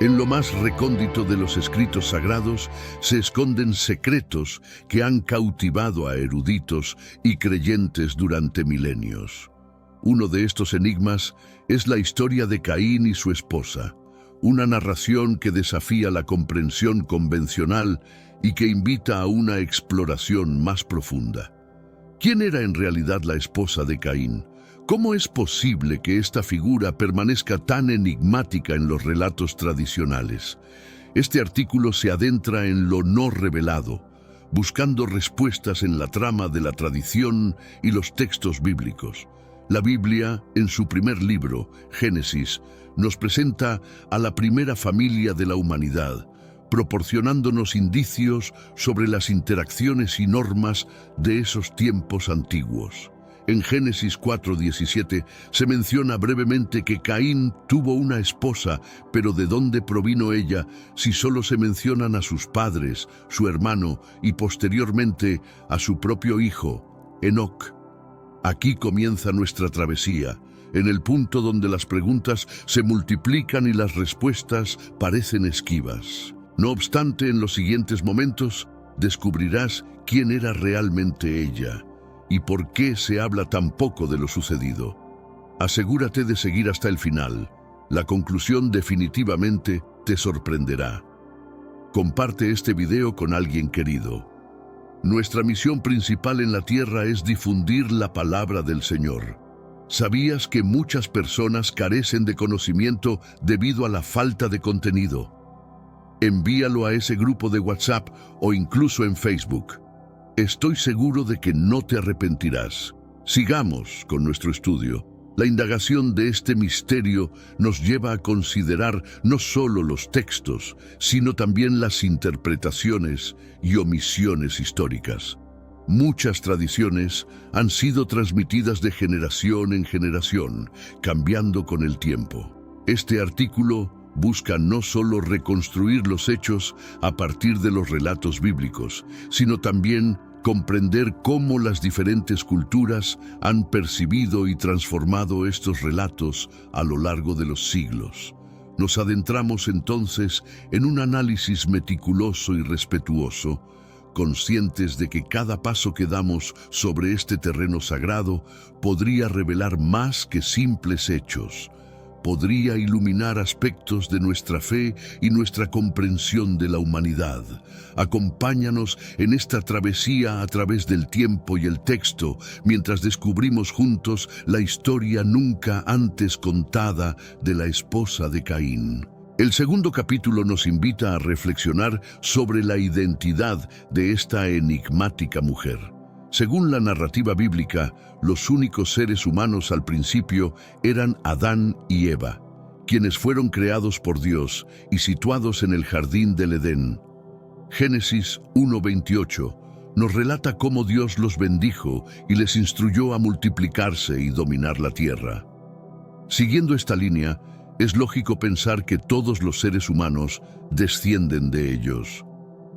En lo más recóndito de los escritos sagrados se esconden secretos que han cautivado a eruditos y creyentes durante milenios. Uno de estos enigmas es la historia de Caín y su esposa, una narración que desafía la comprensión convencional y que invita a una exploración más profunda. ¿Quién era en realidad la esposa de Caín? ¿Cómo es posible que esta figura permanezca tan enigmática en los relatos tradicionales? Este artículo se adentra en lo no revelado, buscando respuestas en la trama de la tradición y los textos bíblicos. La Biblia, en su primer libro, Génesis, nos presenta a la primera familia de la humanidad, proporcionándonos indicios sobre las interacciones y normas de esos tiempos antiguos. En Génesis 4:17 se menciona brevemente que Caín tuvo una esposa, pero ¿de dónde provino ella si solo se mencionan a sus padres, su hermano y posteriormente a su propio hijo, Enoc? Aquí comienza nuestra travesía, en el punto donde las preguntas se multiplican y las respuestas parecen esquivas. No obstante, en los siguientes momentos descubrirás quién era realmente ella y por qué se habla tan poco de lo sucedido. Asegúrate de seguir hasta el final. La conclusión definitivamente te sorprenderá. Comparte este video con alguien querido. Nuestra misión principal en la tierra es difundir la palabra del Señor. ¿Sabías que muchas personas carecen de conocimiento debido a la falta de contenido? Envíalo a ese grupo de WhatsApp o incluso en Facebook. Estoy seguro de que no te arrepentirás. Sigamos con nuestro estudio. La indagación de este misterio nos lleva a considerar no solo los textos, sino también las interpretaciones y omisiones históricas. Muchas tradiciones han sido transmitidas de generación en generación, cambiando con el tiempo. Este artículo busca no solo reconstruir los hechos a partir de los relatos bíblicos, sino también comprender cómo las diferentes culturas han percibido y transformado estos relatos a lo largo de los siglos. Nos adentramos entonces en un análisis meticuloso y respetuoso, conscientes de que cada paso que damos sobre este terreno sagrado podría revelar más que simples hechos. Podría iluminar aspectos de nuestra fe y nuestra comprensión de la humanidad. Acompáñanos en esta travesía a través del tiempo y el texto, mientras descubrimos juntos la historia nunca antes contada de la esposa de Caín. El segundo capítulo nos invita a reflexionar sobre la identidad de esta enigmática mujer. Según la narrativa bíblica, los únicos seres humanos al principio eran Adán y Eva, quienes fueron creados por Dios y situados en el jardín del Edén. Génesis 1:28 nos relata cómo Dios los bendijo y les instruyó a multiplicarse y dominar la tierra. Siguiendo esta línea, es lógico pensar que todos los seres humanos descienden de ellos.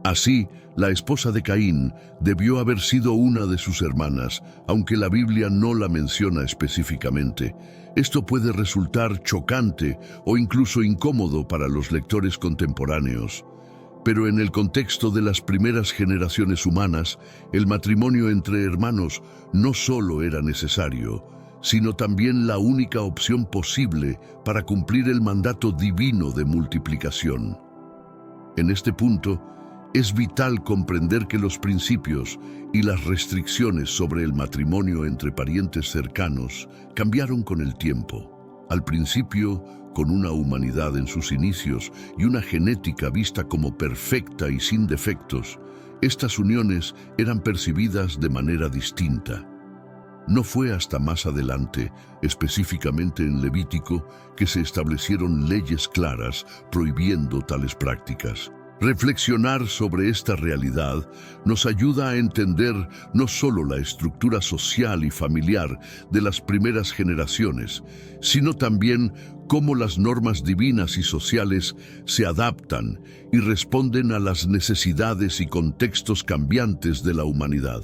Así, la esposa de Caín debió haber sido una de sus hermanas, aunque la Biblia no la menciona específicamente. Esto puede resultar chocante o incluso incómodo para los lectores contemporáneos. Pero en el contexto de las primeras generaciones humanas, el matrimonio entre hermanos no solo era necesario, sino también la única opción posible para cumplir el mandato divino de multiplicación. En este punto, es vital comprender que los principios y las restricciones sobre el matrimonio entre parientes cercanos cambiaron con el tiempo. Al principio, con una humanidad en sus inicios y una genética vista como perfecta y sin defectos, estas uniones eran percibidas de manera distinta. No fue hasta más adelante, específicamente en Levítico, que se establecieron leyes claras prohibiendo tales prácticas. Reflexionar sobre esta realidad nos ayuda a entender no solo la estructura social y familiar de las primeras generaciones, sino también cómo las normas divinas y sociales se adaptan y responden a las necesidades y contextos cambiantes de la humanidad.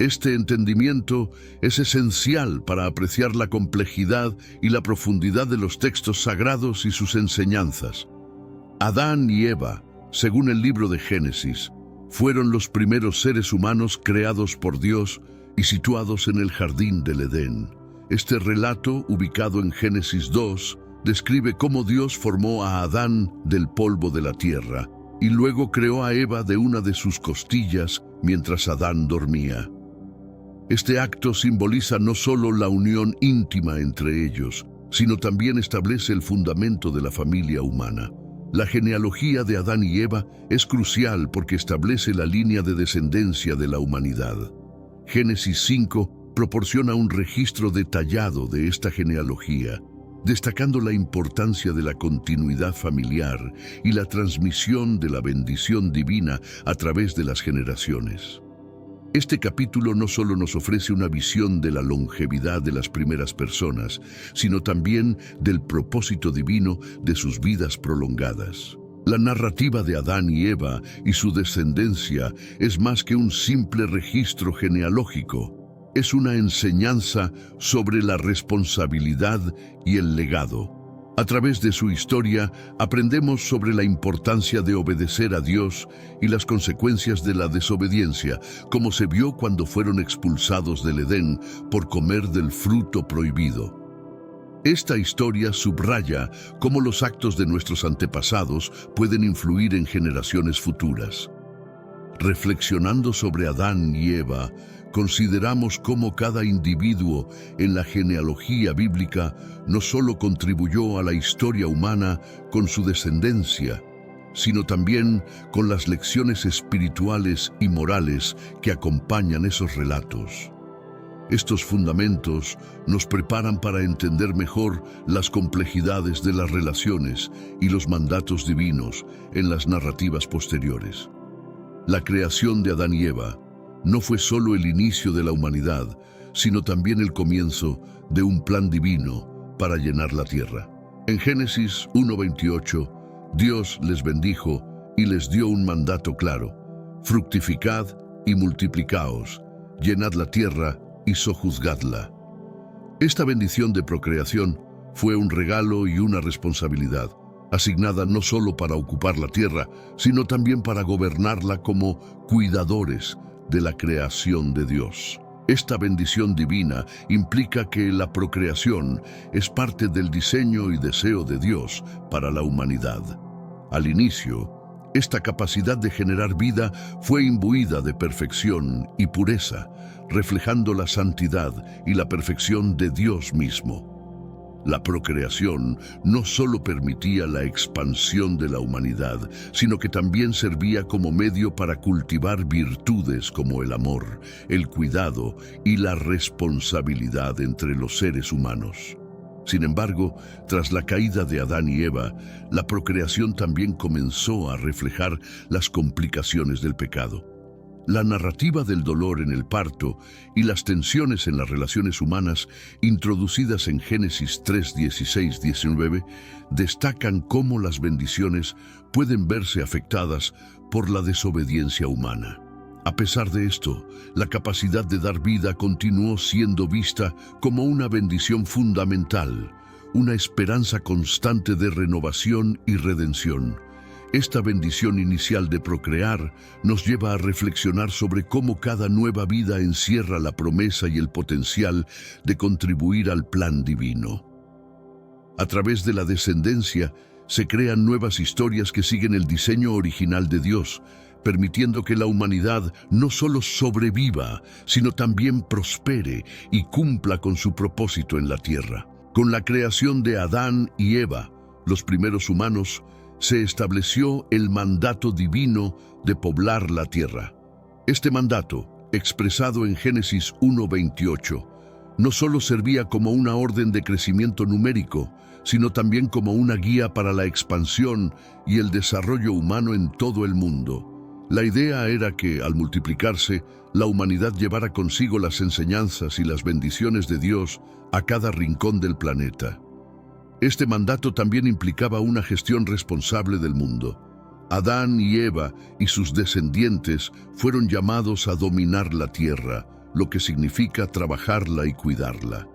Este entendimiento es esencial para apreciar la complejidad y la profundidad de los textos sagrados y sus enseñanzas. Adán y Eva, según el libro de Génesis, fueron los primeros seres humanos creados por Dios y situados en el jardín del Edén. Este relato, ubicado en Génesis 2, describe cómo Dios formó a Adán del polvo de la tierra y luego creó a Eva de una de sus costillas mientras Adán dormía. Este acto simboliza no solo la unión íntima entre ellos, sino también establece el fundamento de la familia humana. La genealogía de Adán y Eva es crucial porque establece la línea de descendencia de la humanidad. Génesis 5 proporciona un registro detallado de esta genealogía, destacando la importancia de la continuidad familiar y la transmisión de la bendición divina a través de las generaciones. Este capítulo no solo nos ofrece una visión de la longevidad de las primeras personas, sino también del propósito divino de sus vidas prolongadas. La narrativa de Adán y Eva y su descendencia es más que un simple registro genealógico. Es una enseñanza sobre la responsabilidad y el legado. A través de su historia, aprendemos sobre la importancia de obedecer a Dios y las consecuencias de la desobediencia, como se vio cuando fueron expulsados del Edén por comer del fruto prohibido. Esta historia subraya cómo los actos de nuestros antepasados pueden influir en generaciones futuras. Reflexionando sobre Adán y Eva, consideramos cómo cada individuo en la genealogía bíblica no solo contribuyó a la historia humana con su descendencia, sino también con las lecciones espirituales y morales que acompañan esos relatos. Estos fundamentos nos preparan para entender mejor las complejidades de las relaciones y los mandatos divinos en las narrativas posteriores. La creación de Adán y Eva no fue solo el inicio de la humanidad, sino también el comienzo de un plan divino para llenar la tierra. En Génesis 1:28, Dios les bendijo y les dio un mandato claro: fructificad y multiplicaos, llenad la tierra y sojuzgadla. Esta bendición de procreación fue un regalo y una responsabilidad, asignada no solo para ocupar la tierra, sino también para gobernarla como cuidadores de la creación de Dios. Esta bendición divina implica que la procreación es parte del diseño y deseo de Dios para la humanidad. Al inicio, esta capacidad de generar vida fue imbuida de perfección y pureza, reflejando la santidad y la perfección de Dios mismo. La procreación no solo permitía la expansión de la humanidad, sino que también servía como medio para cultivar virtudes como el amor, el cuidado y la responsabilidad entre los seres humanos. Sin embargo, tras la caída de Adán y Eva, la procreación también comenzó a reflejar las complicaciones del pecado. La narrativa del dolor en el parto y las tensiones en las relaciones humanas introducidas en Génesis 3, 16, 19 destacan cómo las bendiciones pueden verse afectadas por la desobediencia humana. A pesar de esto, la capacidad de dar vida continuó siendo vista como una bendición fundamental, una esperanza constante de renovación y redención. Esta bendición inicial de procrear nos lleva a reflexionar sobre cómo cada nueva vida encierra la promesa y el potencial de contribuir al plan divino. A través de la descendencia, se crean nuevas historias que siguen el diseño original de Dios, permitiendo que la humanidad no solo sobreviva, sino también prospere y cumpla con su propósito en la tierra. Con la creación de Adán y Eva, los primeros humanos, se estableció el mandato divino de poblar la tierra. Este mandato, expresado en Génesis 1:28, no solo servía como una orden de crecimiento numérico, sino también como una guía para la expansión y el desarrollo humano en todo el mundo. La idea era que, al multiplicarse, la humanidad llevara consigo las enseñanzas y las bendiciones de Dios a cada rincón del planeta. Este mandato también implicaba una gestión responsable del mundo. Adán y Eva y sus descendientes fueron llamados a dominar la tierra, lo que significa trabajarla y cuidarla.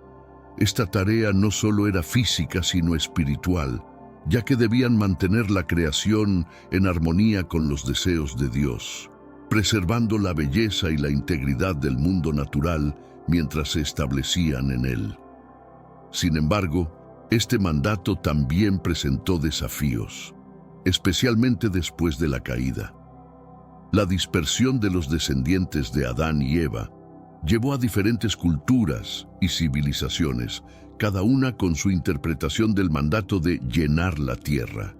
Esta tarea no solo era física, sino espiritual. ya que debían mantener la creación en armonía con los deseos de Dios, preservando la belleza y la integridad del mundo natural mientras se establecían en él. Sin embargo, este mandato también presentó desafíos, especialmente después de la caída. La dispersión de los descendientes de Adán y Eva llevó a diferentes culturas y civilizaciones, cada una con su interpretación del mandato de llenar la tierra.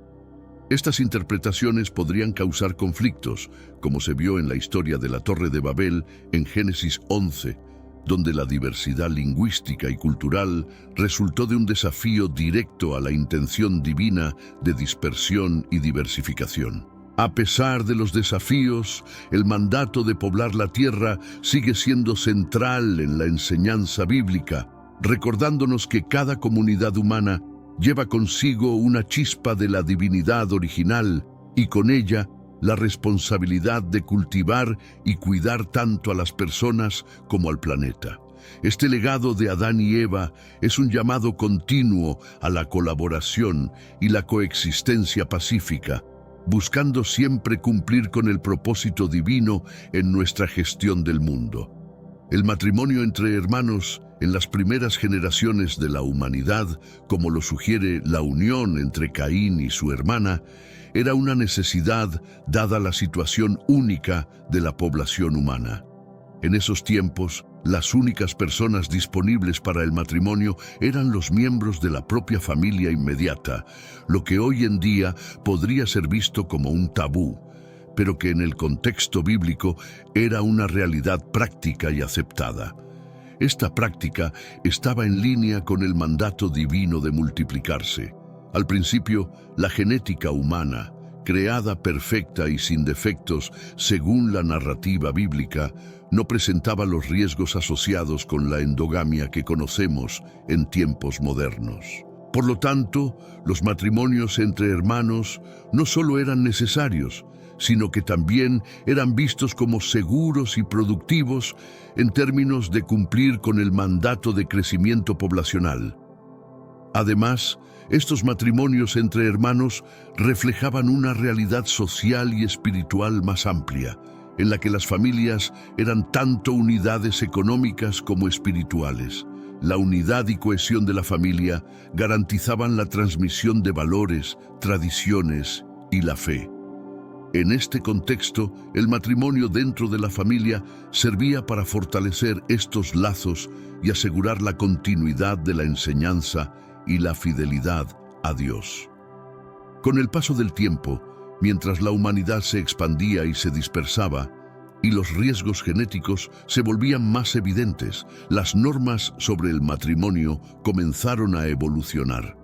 Estas interpretaciones podrían causar conflictos, como se vio en la historia de la Torre de Babel en Génesis 11, donde la diversidad lingüística y cultural resultó de un desafío directo a la intención divina de dispersión y diversificación. A pesar de los desafíos, el mandato de poblar la tierra sigue siendo central en la enseñanza bíblica, recordándonos que cada comunidad humana lleva consigo una chispa de la divinidad original y con ella la responsabilidad de cultivar y cuidar tanto a las personas como al planeta. Este legado de Adán y Eva es un llamado continuo a la colaboración y la coexistencia pacífica, buscando siempre cumplir con el propósito divino en nuestra gestión del mundo. El matrimonio entre hermanos en las primeras generaciones de la humanidad, como lo sugiere la unión entre Caín y su hermana, era una necesidad dada la situación única de la población humana. En esos tiempos, las únicas personas disponibles para el matrimonio eran los miembros de la propia familia inmediata, lo que hoy en día podría ser visto como un tabú, pero que en el contexto bíblico era una realidad práctica y aceptada. Esta práctica estaba en línea con el mandato divino de multiplicarse. Al principio, la genética humana, creada perfecta y sin defectos según la narrativa bíblica, no presentaba los riesgos asociados con la endogamia que conocemos en tiempos modernos. Por lo tanto, los matrimonios entre hermanos no solo eran necesarios, sino que también eran vistos como seguros y productivos en términos de cumplir con el mandato de crecimiento poblacional. Además, estos matrimonios entre hermanos reflejaban una realidad social y espiritual más amplia, en la que las familias eran tanto unidades económicas como espirituales. La unidad y cohesión de la familia garantizaban la transmisión de valores, tradiciones y la fe. En este contexto, el matrimonio dentro de la familia servía para fortalecer estos lazos y asegurar la continuidad de la enseñanza y la fidelidad a Dios. Con el paso del tiempo, mientras la humanidad se expandía y se dispersaba, y los riesgos genéticos se volvían más evidentes, las normas sobre el matrimonio comenzaron a evolucionar.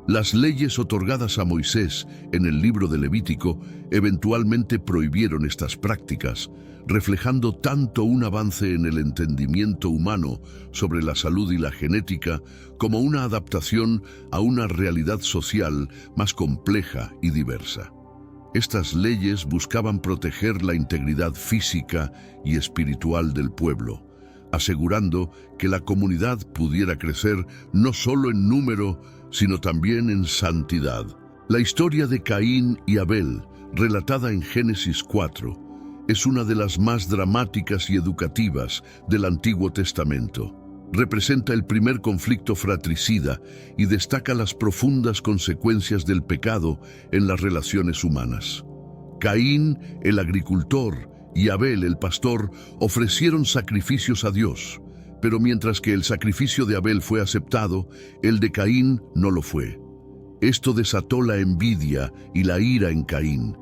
Las leyes otorgadas a Moisés en el libro de Levítico eventualmente prohibieron estas prácticas, reflejando tanto un avance en el entendimiento humano sobre la salud y la genética como una adaptación a una realidad social más compleja y diversa. Estas leyes buscaban proteger la integridad física y espiritual del pueblo, asegurando que la comunidad pudiera crecer no solo en número, sino también en santidad. La historia de Caín y Abel, relatada en Génesis 4, es una de las más dramáticas y educativas del Antiguo Testamento. Representa el primer conflicto fratricida y destaca las profundas consecuencias del pecado en las relaciones humanas. Caín, el agricultor, y Abel, el pastor, ofrecieron sacrificios a Dios, pero mientras que el sacrificio de Abel fue aceptado, el de Caín no lo fue. Esto desató la envidia y la ira en Caín,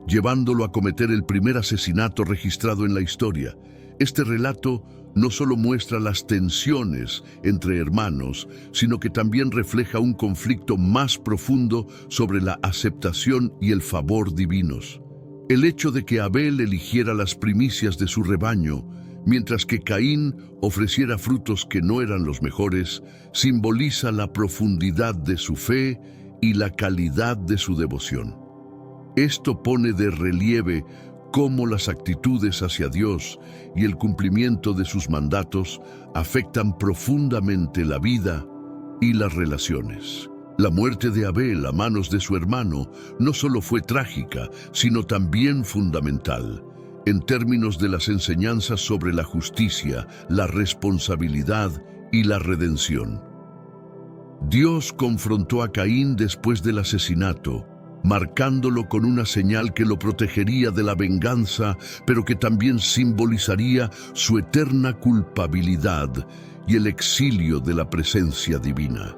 llevándolo a cometer el primer asesinato registrado en la historia. Este relato no solo muestra las tensiones entre hermanos, sino que también refleja un conflicto más profundo sobre la aceptación y el favor divinos. El hecho de que Abel eligiera las primicias de su rebaño, mientras que Caín ofreciera frutos que no eran los mejores, simboliza la profundidad de su fe y la calidad de su devoción. Esto pone de relieve cómo las actitudes hacia Dios y el cumplimiento de sus mandatos afectan profundamente la vida y las relaciones. La muerte de Abel a manos de su hermano no solo fue trágica, sino también fundamental, en términos de las enseñanzas sobre la justicia, la responsabilidad y la redención. Dios confrontó a Caín después del asesinato, marcándolo con una señal que lo protegería de la venganza, pero que también simbolizaría su eterna culpabilidad y el exilio de la presencia divina.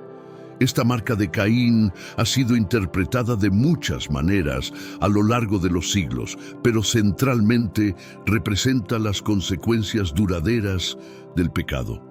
Esta marca de Caín ha sido interpretada de muchas maneras a lo largo de los siglos, pero centralmente representa las consecuencias duraderas del pecado.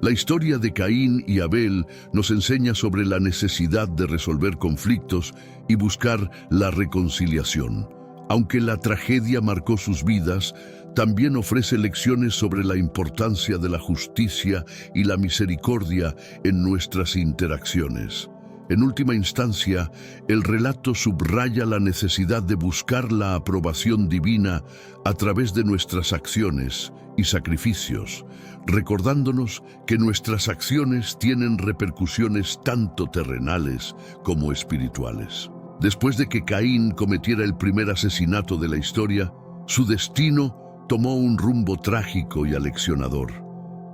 La historia de Caín y Abel nos enseña sobre la necesidad de resolver conflictos y buscar la reconciliación. Aunque la tragedia marcó sus vidas, también ofrece lecciones sobre la importancia de la justicia y la misericordia en nuestras interacciones. En última instancia, el relato subraya la necesidad de buscar la aprobación divina a través de nuestras acciones y sacrificios, recordándonos que nuestras acciones tienen repercusiones tanto terrenales como espirituales. Después de que Caín cometiera el primer asesinato de la historia, su destino tomó un rumbo trágico y aleccionador.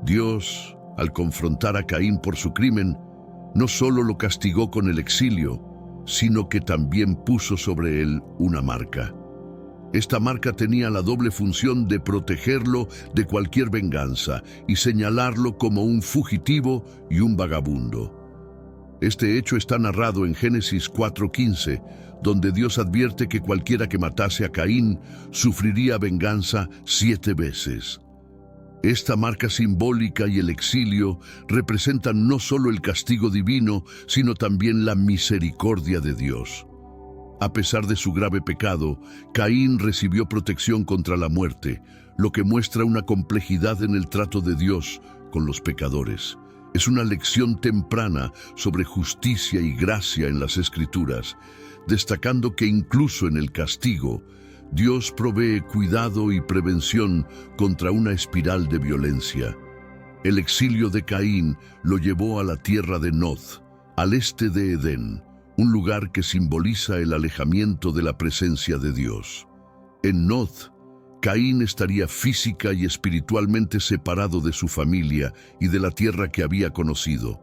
Dios, al confrontar a Caín por su crimen, no solo lo castigó con el exilio, sino que también puso sobre él una marca. Esta marca tenía la doble función de protegerlo de cualquier venganza y señalarlo como un fugitivo y un vagabundo. Este hecho está narrado en Génesis 4:15, donde Dios advierte que cualquiera que matase a Caín sufriría venganza 7 veces. Esta marca simbólica y el exilio representan no solo el castigo divino, sino también la misericordia de Dios. A pesar de su grave pecado, Caín recibió protección contra la muerte, lo que muestra una complejidad en el trato de Dios con los pecadores. Es una lección temprana sobre justicia y gracia en las Escrituras, destacando que incluso en el castigo, Dios provee cuidado y prevención contra una espiral de violencia. El exilio de Caín lo llevó a la tierra de Nod, al este de Edén, un lugar que simboliza el alejamiento de la presencia de Dios. En Nod, Caín estaría física y espiritualmente separado de su familia y de la tierra que había conocido.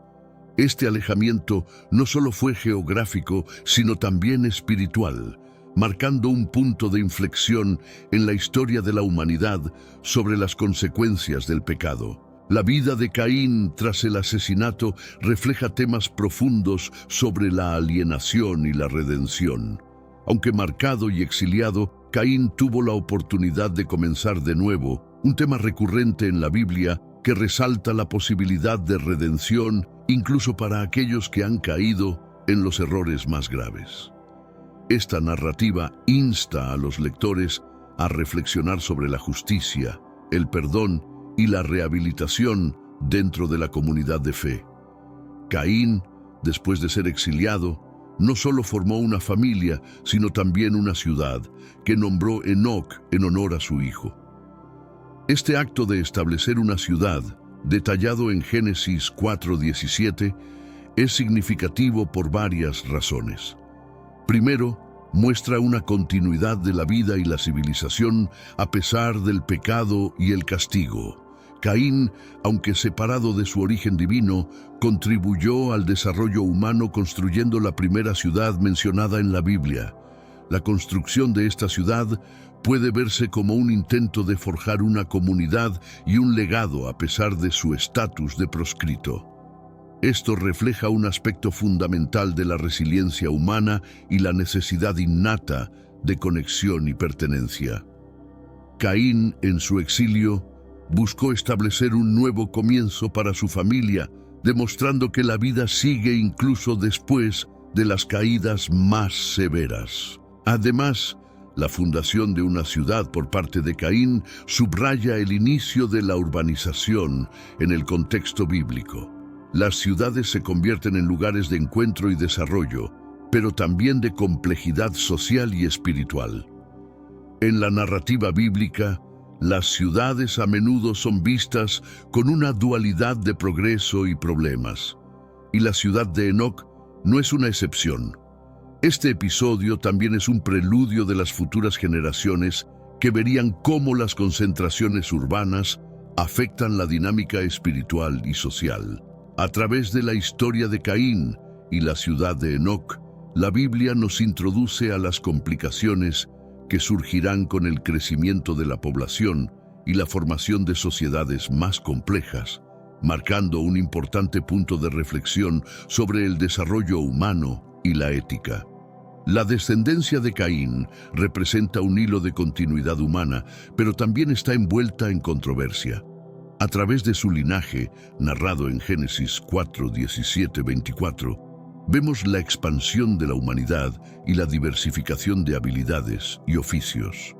Este alejamiento no solo fue geográfico, sino también espiritual, marcando un punto de inflexión en la historia de la humanidad sobre las consecuencias del pecado. La vida de Caín tras el asesinato refleja temas profundos sobre la alienación y la redención. Aunque marcado y exiliado, Caín tuvo la oportunidad de comenzar de nuevo, un tema recurrente en la Biblia que resalta la posibilidad de redención incluso para aquellos que han caído en los errores más graves. Esta narrativa insta a los lectores a reflexionar sobre la justicia, el perdón y la rehabilitación dentro de la comunidad de fe. Caín, después de ser exiliado, no solo formó una familia, sino también una ciudad, que nombró Enoc en honor a su hijo. Este acto de establecer una ciudad, detallado en Génesis 4:17, es significativo por varias razones. Primero, muestra una continuidad de la vida y la civilización a pesar del pecado y el castigo. Caín, aunque separado de su origen divino, contribuyó al desarrollo humano construyendo la primera ciudad mencionada en la Biblia. La construcción de esta ciudad puede verse como un intento de forjar una comunidad y un legado a pesar de su estatus de proscrito. Esto refleja un aspecto fundamental de la resiliencia humana y la necesidad innata de conexión y pertenencia. Caín, en su exilio, buscó establecer un nuevo comienzo para su familia, demostrando que la vida sigue incluso después de las caídas más severas. Además, la fundación de una ciudad por parte de Caín subraya el inicio de la urbanización en el contexto bíblico. Las ciudades se convierten en lugares de encuentro y desarrollo, pero también de complejidad social y espiritual. En la narrativa bíblica, las ciudades a menudo son vistas con una dualidad de progreso y problemas, y la ciudad de Enoc no es una excepción. Este episodio también es un preludio de las futuras generaciones que verían cómo las concentraciones urbanas afectan la dinámica espiritual y social. A través de la historia de Caín y la ciudad de Enoc, la Biblia nos introduce a las complicaciones que surgirán con el crecimiento de la población y la formación de sociedades más complejas, marcando un importante punto de reflexión sobre el desarrollo humano y la ética. La descendencia de Caín representa un hilo de continuidad humana, pero también está envuelta en controversia. A través de su linaje, narrado en Génesis 4, 17, 24, vemos la expansión de la humanidad y la diversificación de habilidades y oficios.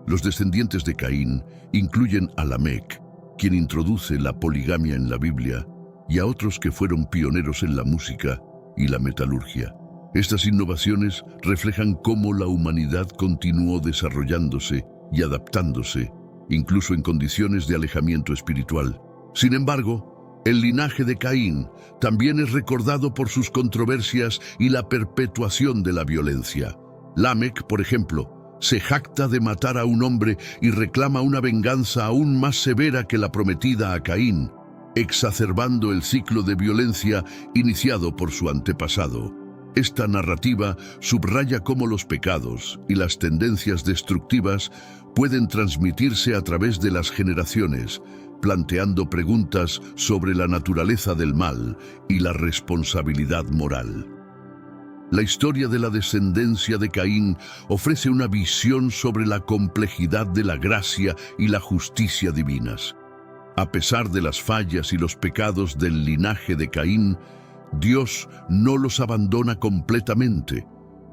Los descendientes de Caín incluyen a Lamec, quien introduce la poligamia en la Biblia, y a otros que fueron pioneros en la música y la metalurgia. Estas innovaciones reflejan cómo la humanidad continuó desarrollándose y adaptándose, incluso en condiciones de alejamiento espiritual. Sin embargo, el linaje de Caín también es recordado por sus controversias y la perpetuación de la violencia. Lamec, por ejemplo, se jacta de matar a un hombre y reclama una venganza aún más severa que la prometida a Caín, exacerbando el ciclo de violencia iniciado por su antepasado. Esta narrativa subraya cómo los pecados y las tendencias destructivas pueden transmitirse a través de las generaciones, planteando preguntas sobre la naturaleza del mal y la responsabilidad moral. La historia de la descendencia de Caín ofrece una visión sobre la complejidad de la gracia y la justicia divinas. A pesar de las fallas y los pecados del linaje de Caín, Dios no los abandona completamente,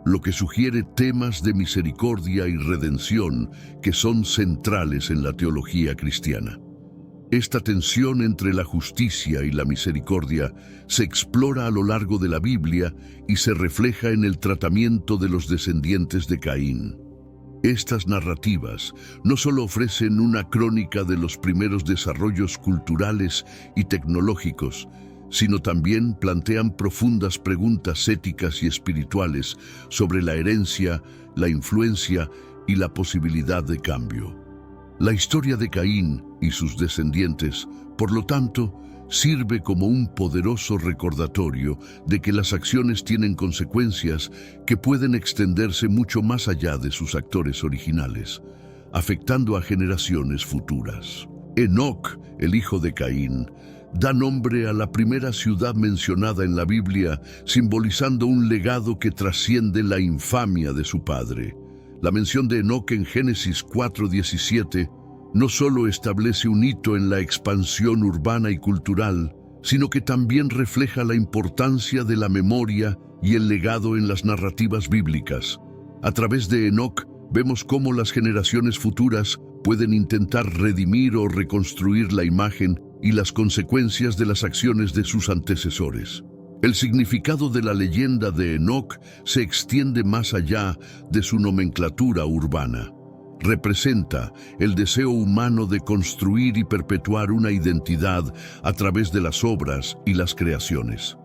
lo que sugiere temas de misericordia y redención que son centrales en la teología cristiana. Esta tensión entre la justicia y la misericordia se explora a lo largo de la Biblia y se refleja en el tratamiento de los descendientes de Caín. Estas narrativas no solo ofrecen una crónica de los primeros desarrollos culturales y tecnológicos, sino también plantean profundas preguntas éticas y espirituales sobre la herencia, la influencia y la posibilidad de cambio. La historia de Caín y sus descendientes, por lo tanto, sirve como un poderoso recordatorio de que las acciones tienen consecuencias que pueden extenderse mucho más allá de sus actores originales, afectando a generaciones futuras. Enoc, el hijo de Caín, da nombre a la primera ciudad mencionada en la Biblia, simbolizando un legado que trasciende la infamia de su padre. La mención de Enoc en Génesis 4:17 no solo establece un hito en la expansión urbana y cultural, sino que también refleja la importancia de la memoria y el legado en las narrativas bíblicas. A través de Enoc vemos cómo las generaciones futuras pueden intentar redimir o reconstruir la imagen y las consecuencias de las acciones de sus antecesores. El significado de la leyenda de Enoc se extiende más allá de su nomenclatura urbana. Representa el deseo humano de construir y perpetuar una identidad a través de las obras y las creaciones.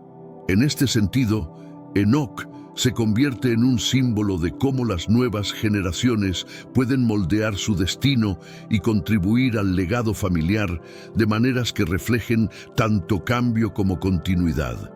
En este sentido, Enoc se convierte en un símbolo de cómo las nuevas generaciones pueden moldear su destino y contribuir al legado familiar de maneras que reflejen tanto cambio como continuidad.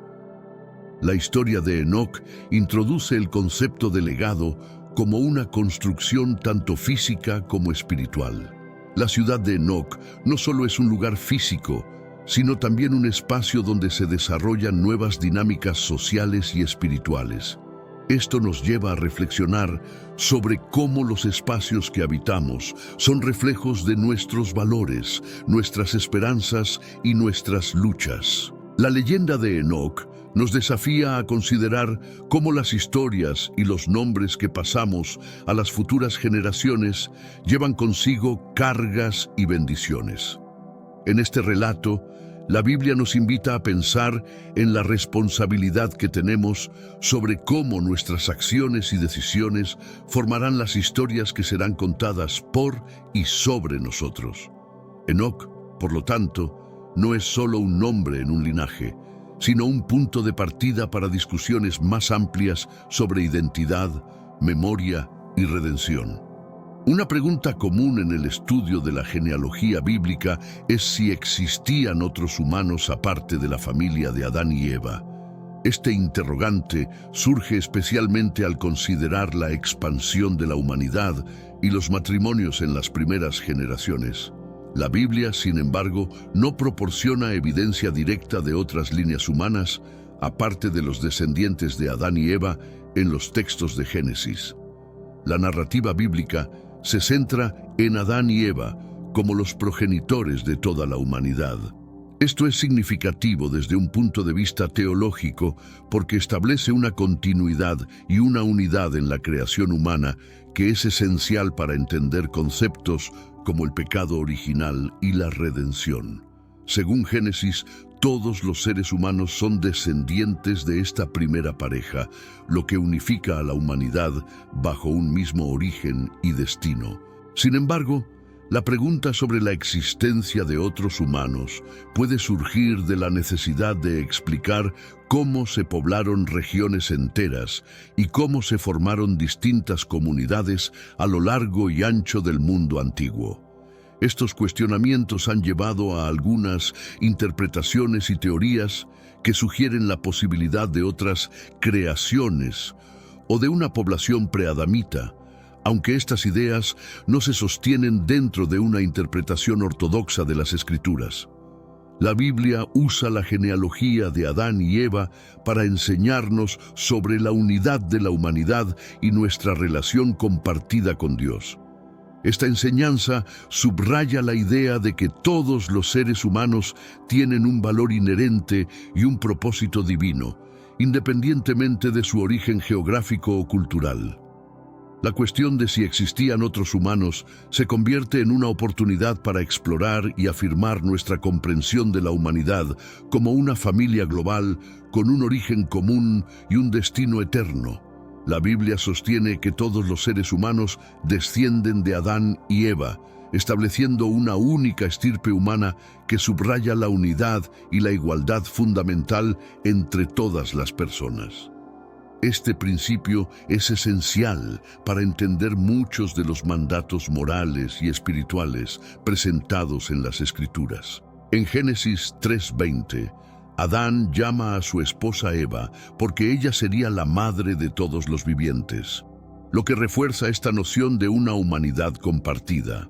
La historia de Enoc introduce el concepto de legado como una construcción tanto física como espiritual. La ciudad de Enoc no solo es un lugar físico, sino también un espacio donde se desarrollan nuevas dinámicas sociales y espirituales. Esto nos lleva a reflexionar sobre cómo los espacios que habitamos son reflejos de nuestros valores, nuestras esperanzas y nuestras luchas. La leyenda de Enoc nos desafía a considerar cómo las historias y los nombres que pasamos a las futuras generaciones llevan consigo cargas y bendiciones. En este relato, la Biblia nos invita a pensar en la responsabilidad que tenemos sobre cómo nuestras acciones y decisiones formarán las historias que serán contadas por y sobre nosotros. Enoc, por lo tanto, no es solo un nombre en un linaje, sino un punto de partida para discusiones más amplias sobre identidad, memoria y redención. Una pregunta común en el estudio de la genealogía bíblica es si existían otros humanos aparte de la familia de Adán y Eva. Este interrogante surge especialmente al considerar la expansión de la humanidad y los matrimonios en las primeras generaciones. La Biblia, sin embargo, no proporciona evidencia directa de otras líneas humanas, aparte de los descendientes de Adán y Eva, en los textos de Génesis. La narrativa bíblica se centra en Adán y Eva como los progenitores de toda la humanidad. Esto es significativo desde un punto de vista teológico porque establece una continuidad y una unidad en la creación humana que es esencial para entender conceptos como el pecado original y la redención. Según Génesis, todos los seres humanos son descendientes de esta primera pareja, lo que unifica a la humanidad bajo un mismo origen y destino. Sin embargo, la pregunta sobre la existencia de otros humanos puede surgir de la necesidad de explicar cómo se poblaron regiones enteras y cómo se formaron distintas comunidades a lo largo y ancho del mundo antiguo. Estos cuestionamientos han llevado a algunas interpretaciones y teorías que sugieren la posibilidad de otras creaciones o de una población preadamita, aunque estas ideas no se sostienen dentro de una interpretación ortodoxa de las Escrituras. La Biblia usa la genealogía de Adán y Eva para enseñarnos sobre la unidad de la humanidad y nuestra relación compartida con Dios. Esta enseñanza subraya la idea de que todos los seres humanos tienen un valor inherente y un propósito divino, independientemente de su origen geográfico o cultural. La cuestión de si existían otros humanos se convierte en una oportunidad para explorar y afirmar nuestra comprensión de la humanidad como una familia global con un origen común y un destino eterno. La Biblia sostiene que todos los seres humanos descienden de Adán y Eva, estableciendo una única estirpe humana que subraya la unidad y la igualdad fundamental entre todas las personas. Este principio es esencial para entender muchos de los mandatos morales y espirituales presentados en las Escrituras. En Génesis 3:20, Adán llama a su esposa Eva porque ella sería la madre de todos los vivientes, lo que refuerza esta noción de una humanidad compartida.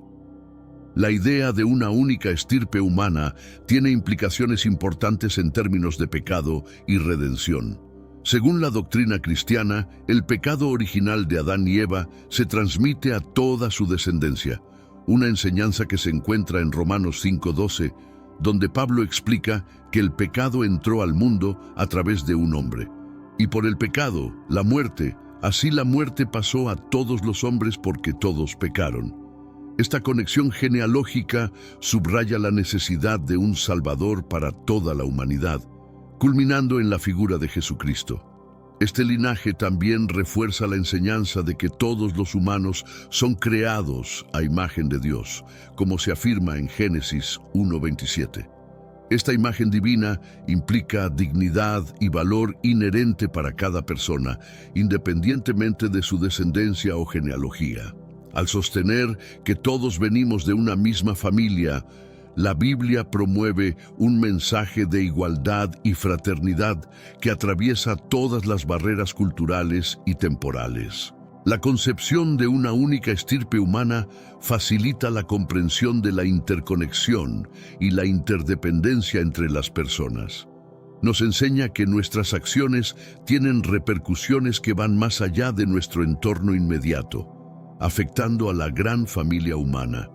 La idea de una única estirpe humana tiene implicaciones importantes en términos de pecado y redención. Según la doctrina cristiana, el pecado original de Adán y Eva se transmite a toda su descendencia, una enseñanza que se encuentra en Romanos 5:12, donde Pablo explica que el pecado entró al mundo a través de un hombre. Y por el pecado, la muerte, así la muerte pasó a todos los hombres porque todos pecaron. Esta conexión genealógica subraya la necesidad de un Salvador para toda la humanidad, culminando en la figura de Jesucristo. Este linaje también refuerza la enseñanza de que todos los humanos son creados a imagen de Dios, como se afirma en Génesis 1:27. Esta imagen divina implica dignidad y valor inherente para cada persona, independientemente de su descendencia o genealogía. Al sostener que todos venimos de una misma familia, la Biblia promueve un mensaje de igualdad y fraternidad que atraviesa todas las barreras culturales y temporales. La concepción de una única estirpe humana facilita la comprensión de la interconexión y la interdependencia entre las personas. Nos enseña que nuestras acciones tienen repercusiones que van más allá de nuestro entorno inmediato, afectando a la gran familia humana.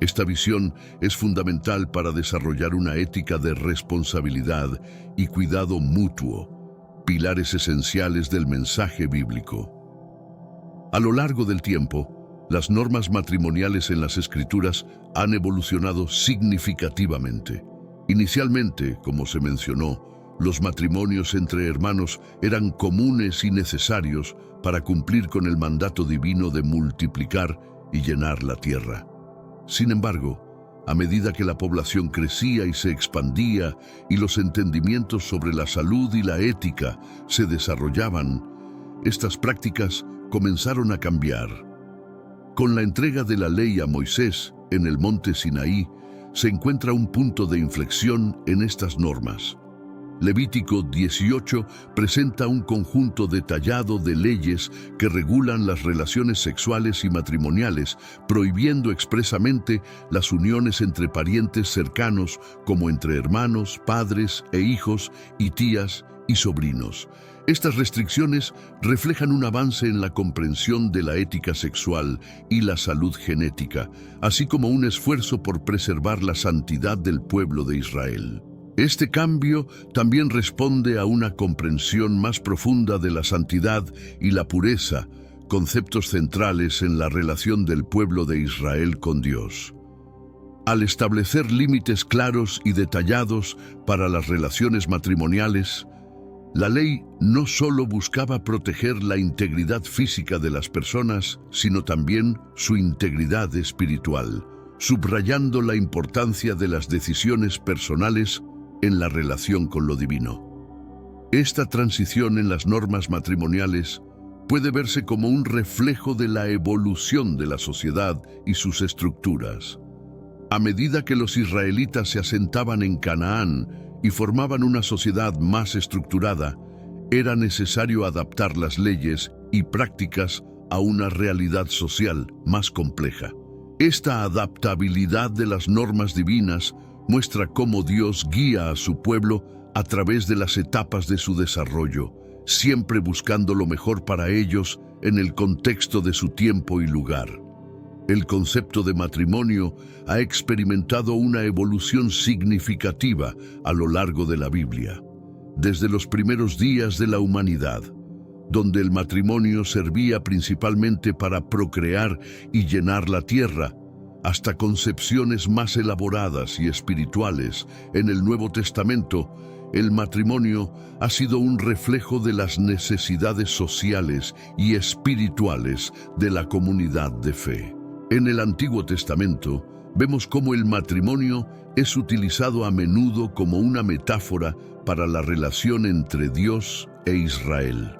Esta visión es fundamental para desarrollar una ética de responsabilidad y cuidado mutuo, pilares esenciales del mensaje bíblico. A lo largo del tiempo, las normas matrimoniales en las Escrituras han evolucionado significativamente. Inicialmente, como se mencionó, los matrimonios entre hermanos eran comunes y necesarios para cumplir con el mandato divino de multiplicar y llenar la tierra. Sin embargo, A medida que la población crecía y se expandía y los entendimientos sobre la salud y la ética se desarrollaban, estas prácticas comenzaron a cambiar. Con la entrega de la ley a Moisés en el monte Sinaí, se encuentra un punto de inflexión en estas normas. Levítico 18 presenta un conjunto detallado de leyes que regulan las relaciones sexuales y matrimoniales, prohibiendo expresamente las uniones entre parientes cercanos como entre hermanos, padres e hijos y tías y sobrinos. Estas restricciones reflejan un avance en la comprensión de la ética sexual y la salud genética, así como un esfuerzo por preservar la santidad del pueblo de Israel. Este cambio también responde a una comprensión más profunda de la santidad y la pureza, conceptos centrales en la relación del pueblo de Israel con Dios. Al establecer límites claros y detallados para las relaciones matrimoniales, la ley no solo buscaba proteger la integridad física de las personas, sino también su integridad espiritual, subrayando la importancia de las decisiones personales en la relación con lo divino. Esta transición en las normas matrimoniales puede verse como un reflejo de la evolución de la sociedad y sus estructuras. A medida que los israelitas se asentaban en Canaán y formaban una sociedad más estructurada, era necesario adaptar las leyes y prácticas a una realidad social más compleja. Esta adaptabilidad de las normas divinas muestra cómo Dios guía a su pueblo a través de las etapas de su desarrollo, siempre buscando lo mejor para ellos en el contexto de su tiempo y lugar. El concepto de matrimonio ha experimentado una evolución significativa a lo largo de la Biblia. Desde los primeros días de la humanidad, donde el matrimonio servía principalmente para procrear y llenar la tierra, hasta concepciones más elaboradas y espirituales en el Nuevo Testamento, el matrimonio ha sido un reflejo de las necesidades sociales y espirituales de la comunidad de fe. En el Antiguo Testamento, vemos cómo el matrimonio es utilizado a menudo como una metáfora para la relación entre Dios e Israel.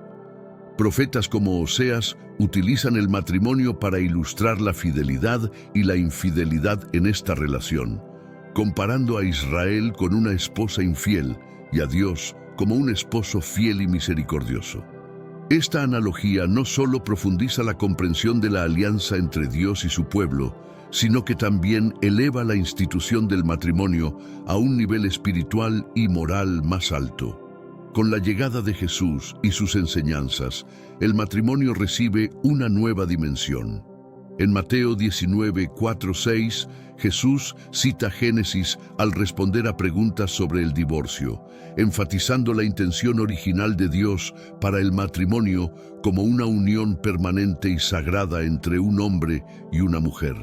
Profetas como Oseas utilizan el matrimonio para ilustrar la fidelidad y la infidelidad en esta relación, comparando a Israel con una esposa infiel y a Dios como un esposo fiel y misericordioso. Esta analogía no solo profundiza la comprensión de la alianza entre Dios y su pueblo, sino que también eleva la institución del matrimonio a un nivel espiritual y moral más alto. Con la llegada de Jesús y sus enseñanzas, el matrimonio recibe una nueva dimensión. En Mateo 19, 4, 6, Jesús cita Génesis al responder a preguntas sobre el divorcio, enfatizando la intención original de Dios para el matrimonio como una unión permanente y sagrada entre un hombre y una mujer.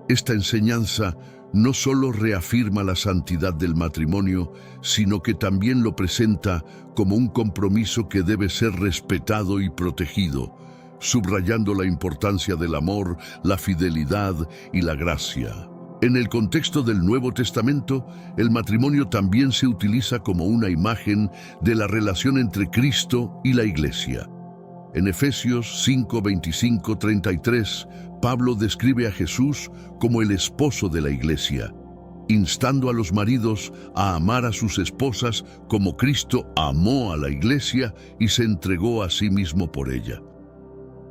Esta enseñanza no solo reafirma la santidad del matrimonio, sino que también lo presenta como un compromiso que debe ser respetado y protegido, subrayando la importancia del amor, la fidelidad y la gracia. En el contexto del Nuevo Testamento, el matrimonio también se utiliza como una imagen de la relación entre Cristo y la Iglesia. En Efesios 5, 25, 33, Pablo describe a Jesús como el esposo de la Iglesia, instando a los maridos a amar a sus esposas como Cristo amó a la Iglesia y se entregó a sí mismo por ella.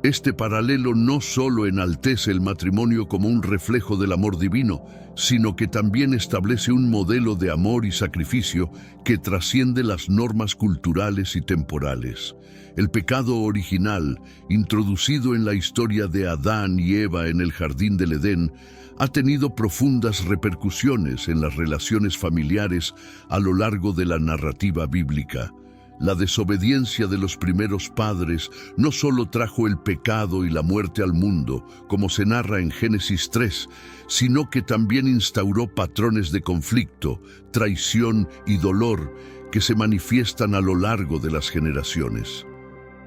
Este paralelo no solo enaltece el matrimonio como un reflejo del amor divino, sino que también establece un modelo de amor y sacrificio que trasciende las normas culturales y temporales. El pecado original, introducido en la historia de Adán y Eva en el jardín del Edén, ha tenido profundas repercusiones en las relaciones familiares a lo largo de la narrativa bíblica. La desobediencia de los primeros padres no solo trajo el pecado y la muerte al mundo, como se narra en Génesis 3, sino que también instauró patrones de conflicto, traición y dolor que se manifiestan a lo largo de las generaciones.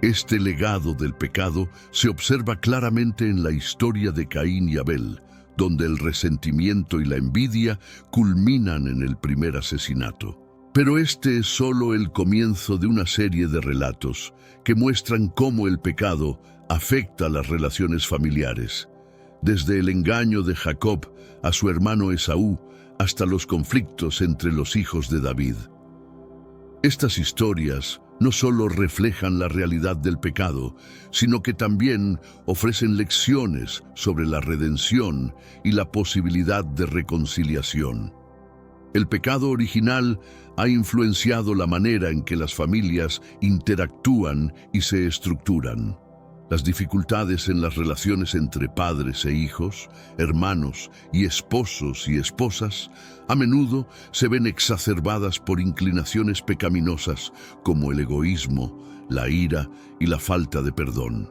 Este legado del pecado se observa claramente en la historia de Caín y Abel, donde el resentimiento y la envidia culminan en el primer asesinato. Pero este es solo el comienzo de una serie de relatos que muestran cómo el pecado afecta las relaciones familiares, desde el engaño de Jacob a su hermano Esaú hasta los conflictos entre los hijos de David. Estas historias no solo reflejan la realidad del pecado, sino que también ofrecen lecciones sobre la redención y la posibilidad de reconciliación. El pecado original ha influenciado la manera en que las familias interactúan y se estructuran. Las dificultades en las relaciones entre padres e hijos, hermanos y esposos y esposas, a menudo se ven exacerbadas por inclinaciones pecaminosas como el egoísmo, la ira y la falta de perdón.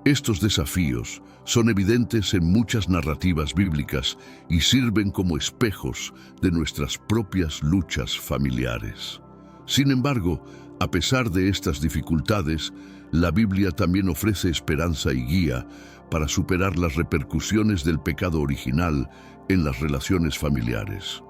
Estos desafíos son evidentes en muchas narrativas bíblicas y sirven como espejos de nuestras propias luchas familiares. Sin embargo, a pesar de estas dificultades, la Biblia también ofrece esperanza y guía para superar las repercusiones del pecado original en las relaciones familiares.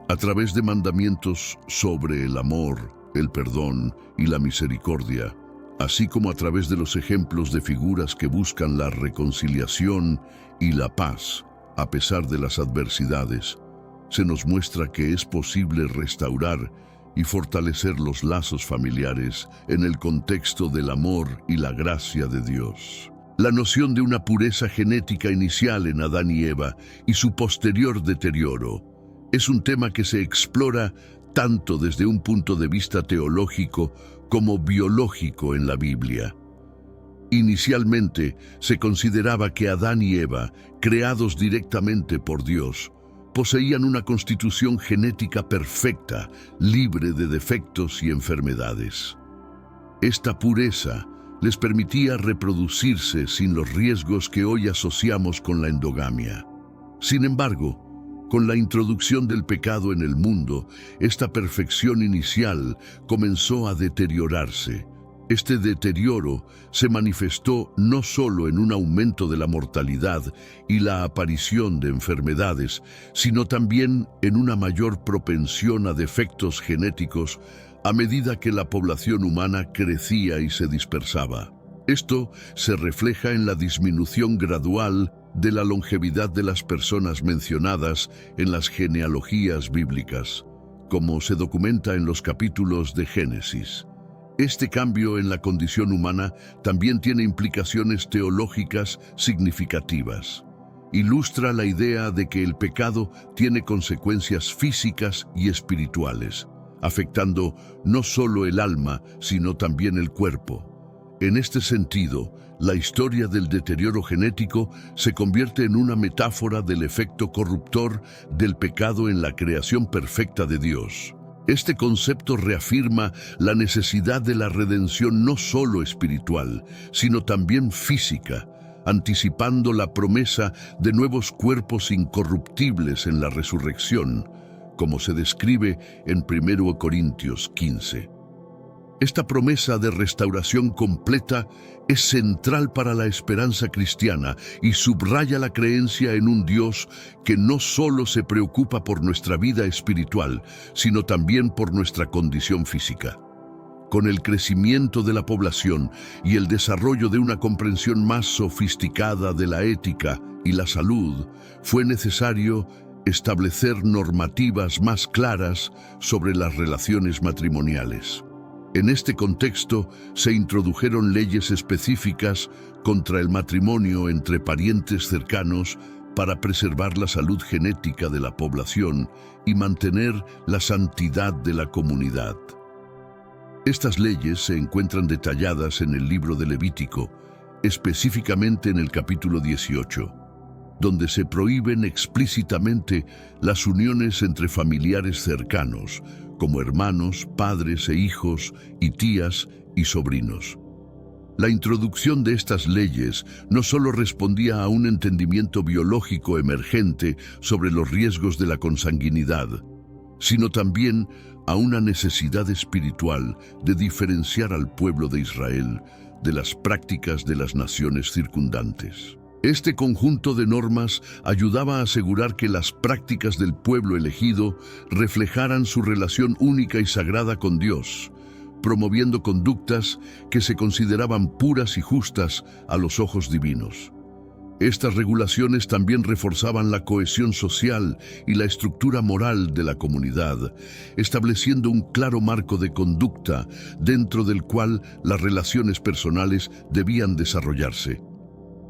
A través de mandamientos sobre el amor, el perdón y la misericordia, así como a través de los ejemplos de figuras que buscan la reconciliación y la paz a pesar de las adversidades, se nos muestra que es posible restaurar y fortalecer los lazos familiares en el contexto del amor y la gracia de Dios. La noción de una pureza genética inicial en Adán y Eva y su posterior deterioro es un tema que se explora tanto desde un punto de vista teológico como biológico en la Biblia. Inicialmente se consideraba que Adán y Eva, creados directamente por Dios, poseían una constitución genética perfecta, libre de defectos y enfermedades. Esta pureza les permitía reproducirse sin los riesgos que hoy asociamos con la endogamia. Sin embargo, con la introducción del pecado en el mundo, esta perfección inicial comenzó a deteriorarse. Este deterioro se manifestó no solo en un aumento de la mortalidad y la aparición de enfermedades, sino también en una mayor propensión a defectos genéticos a medida que la población humana crecía y se dispersaba. Esto se refleja en la disminución gradual de la longevidad de las personas mencionadas en las genealogías bíblicas, como se documenta en los capítulos de Génesis. Este cambio en la condición humana también tiene implicaciones teológicas significativas. Ilustra la idea de que el pecado tiene consecuencias físicas y espirituales, afectando no solo el alma, sino también el cuerpo. En este sentido, la historia del deterioro genético se convierte en una metáfora del efecto corruptor del pecado en la creación perfecta de Dios. Este concepto reafirma la necesidad de la redención no solo espiritual, sino también física, anticipando la promesa de nuevos cuerpos incorruptibles en la resurrección, como se describe en 1 Corintios 15. Esta promesa de restauración completa es central para la esperanza cristiana y subraya la creencia en un Dios que no solo se preocupa por nuestra vida espiritual, sino también por nuestra condición física. Con el crecimiento de la población y el desarrollo de una comprensión más sofisticada de la ética y la salud, fue necesario establecer normativas más claras sobre las relaciones matrimoniales. En este contexto se introdujeron leyes específicas contra el matrimonio entre parientes cercanos para preservar la salud genética de la población y mantener la santidad de la comunidad. Estas leyes se encuentran detalladas en el libro de Levítico, específicamente en el capítulo 18, donde se prohíben explícitamente las uniones entre familiares cercanos, como hermanos, padres e hijos, y tías y sobrinos. La introducción de estas leyes no solo respondía a un entendimiento biológico emergente sobre los riesgos de la consanguinidad, sino también a una necesidad espiritual de diferenciar al pueblo de Israel de las prácticas de las naciones circundantes. Este conjunto de normas ayudaba a asegurar que las prácticas del pueblo elegido reflejaran su relación única y sagrada con Dios, promoviendo conductas que se consideraban puras y justas a los ojos divinos. Estas regulaciones también reforzaban la cohesión social y la estructura moral de la comunidad, estableciendo un claro marco de conducta dentro del cual las relaciones personales debían desarrollarse.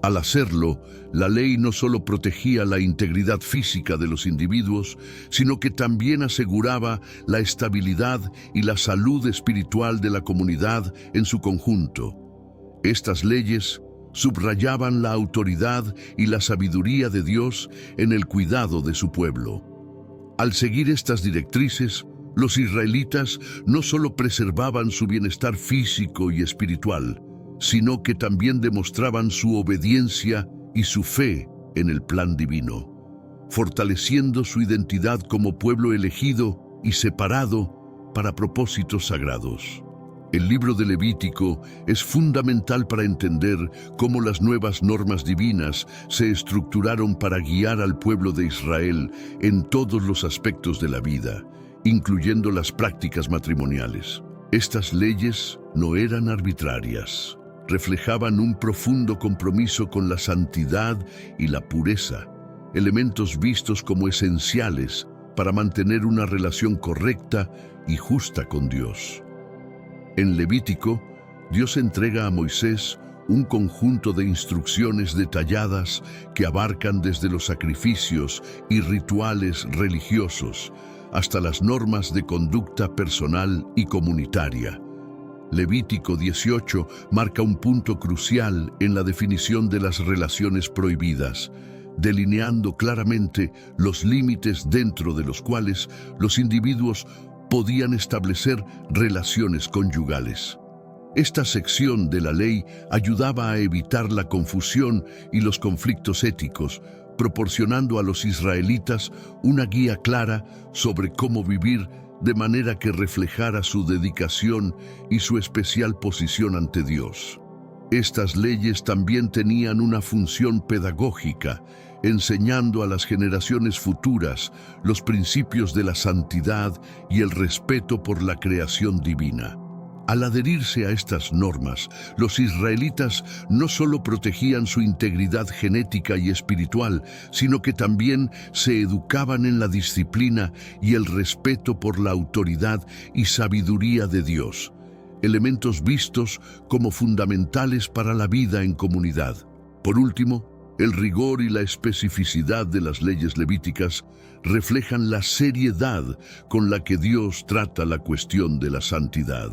Al hacerlo, la ley no solo protegía la integridad física de los individuos, sino que también aseguraba la estabilidad y la salud espiritual de la comunidad en su conjunto. Estas leyes subrayaban la autoridad y la sabiduría de Dios en el cuidado de su pueblo. Al seguir estas directrices, los israelitas no solo preservaban su bienestar físico y espiritual, sino que también demostraban su obediencia y su fe en el plan divino, fortaleciendo su identidad como pueblo elegido y separado para propósitos sagrados. El libro de Levítico es fundamental para entender cómo las nuevas normas divinas se estructuraron para guiar al pueblo de Israel en todos los aspectos de la vida, incluyendo las prácticas matrimoniales. Estas leyes no eran arbitrarias. Reflejaban un profundo compromiso con la santidad y la pureza, elementos vistos como esenciales para mantener una relación correcta y justa con Dios. En Levítico, Dios entrega a Moisés un conjunto de instrucciones detalladas que abarcan desde los sacrificios y rituales religiosos hasta las normas de conducta personal y comunitaria. Levítico 18 marca un punto crucial en la definición de las relaciones prohibidas, delineando claramente los límites dentro de los cuales los individuos podían establecer relaciones conyugales. Esta sección de la ley ayudaba a evitar la confusión y los conflictos éticos, proporcionando a los israelitas una guía clara sobre cómo vivir de manera que reflejara su dedicación y su especial posición ante Dios. Estas leyes también tenían una función pedagógica, enseñando a las generaciones futuras los principios de la santidad y el respeto por la creación divina. Al adherirse a estas normas, los israelitas no solo protegían su integridad genética y espiritual, sino que también se educaban en la disciplina y el respeto por la autoridad y sabiduría de Dios, elementos vistos como fundamentales para la vida en comunidad. Por último, el rigor y la especificidad de las leyes levíticas reflejan la seriedad con la que Dios trata la cuestión de la santidad.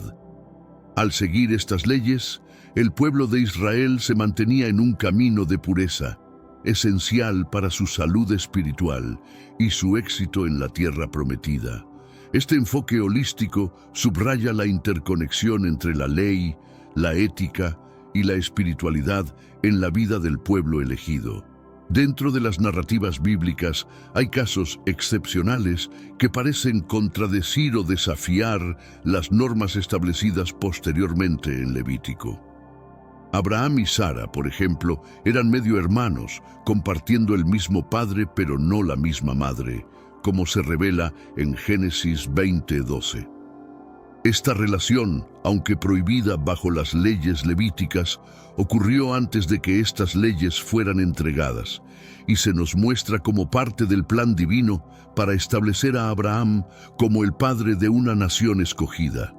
Al seguir estas leyes, el pueblo de Israel se mantenía en un camino de pureza, esencial para su salud espiritual y su éxito en la tierra prometida. Este enfoque holístico subraya la interconexión entre la ley, la ética y la espiritualidad en la vida del pueblo elegido. Dentro de las narrativas bíblicas hay casos excepcionales que parecen contradecir o desafiar las normas establecidas posteriormente en Levítico. Abraham y Sara, por ejemplo, eran medio hermanos, compartiendo el mismo padre pero no la misma madre, como se revela en Génesis 20:12. Esta relación, aunque prohibida bajo las leyes levíticas, ocurrió antes de que estas leyes fueran entregadas, y se nos muestra como parte del plan divino para establecer a Abraham como el padre de una nación escogida.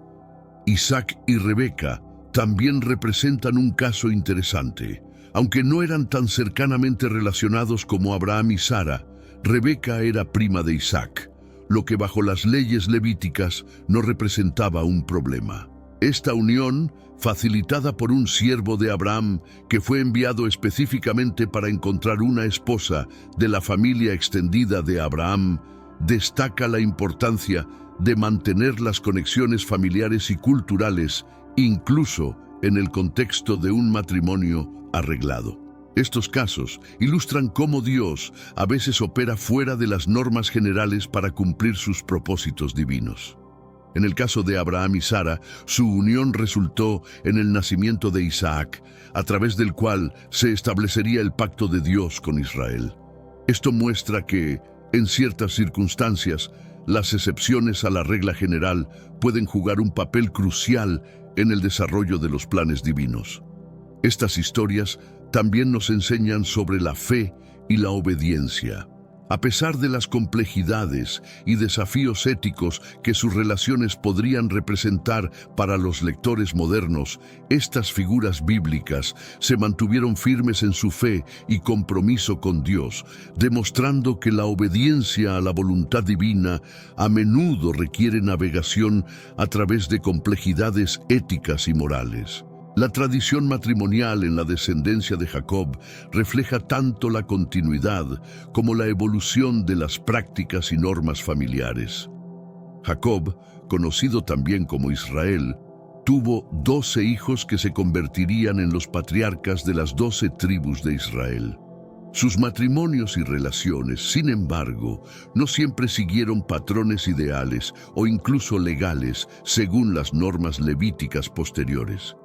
Isaac y Rebeca también representan un caso interesante. Aunque no eran tan cercanamente relacionados como Abraham y Sara, Rebeca era prima de Isaac, lo que bajo las leyes levíticas no representaba un problema. Esta unión, facilitada por un siervo de Abraham que fue enviado específicamente para encontrar una esposa de la familia extendida de Abraham, destaca la importancia de mantener las conexiones familiares y culturales, incluso en el contexto de un matrimonio arreglado. Estos casos ilustran cómo Dios a veces opera fuera de las normas generales para cumplir sus propósitos divinos. En el caso de Abraham y Sara, su unión resultó en el nacimiento de Isaac, a través del cual se establecería el pacto de Dios con Israel. Esto muestra que, en ciertas circunstancias, las excepciones a la regla general pueden jugar un papel crucial en el desarrollo de los planes divinos. Estas historias también nos enseñan sobre la fe y la obediencia. A pesar de las complejidades y desafíos éticos que sus relaciones podrían representar para los lectores modernos, estas figuras bíblicas se mantuvieron firmes en su fe y compromiso con Dios, demostrando que la obediencia a la voluntad divina a menudo requiere navegación a través de complejidades éticas y morales. La tradición matrimonial en la descendencia de Jacob refleja tanto la continuidad como la evolución de las prácticas y normas familiares. Jacob, conocido también como Israel, tuvo 12 hijos que se convertirían en los patriarcas de las 12 tribus de Israel. Sus matrimonios y relaciones, sin embargo, no siempre siguieron patrones ideales o incluso legales según las normas levíticas posteriores.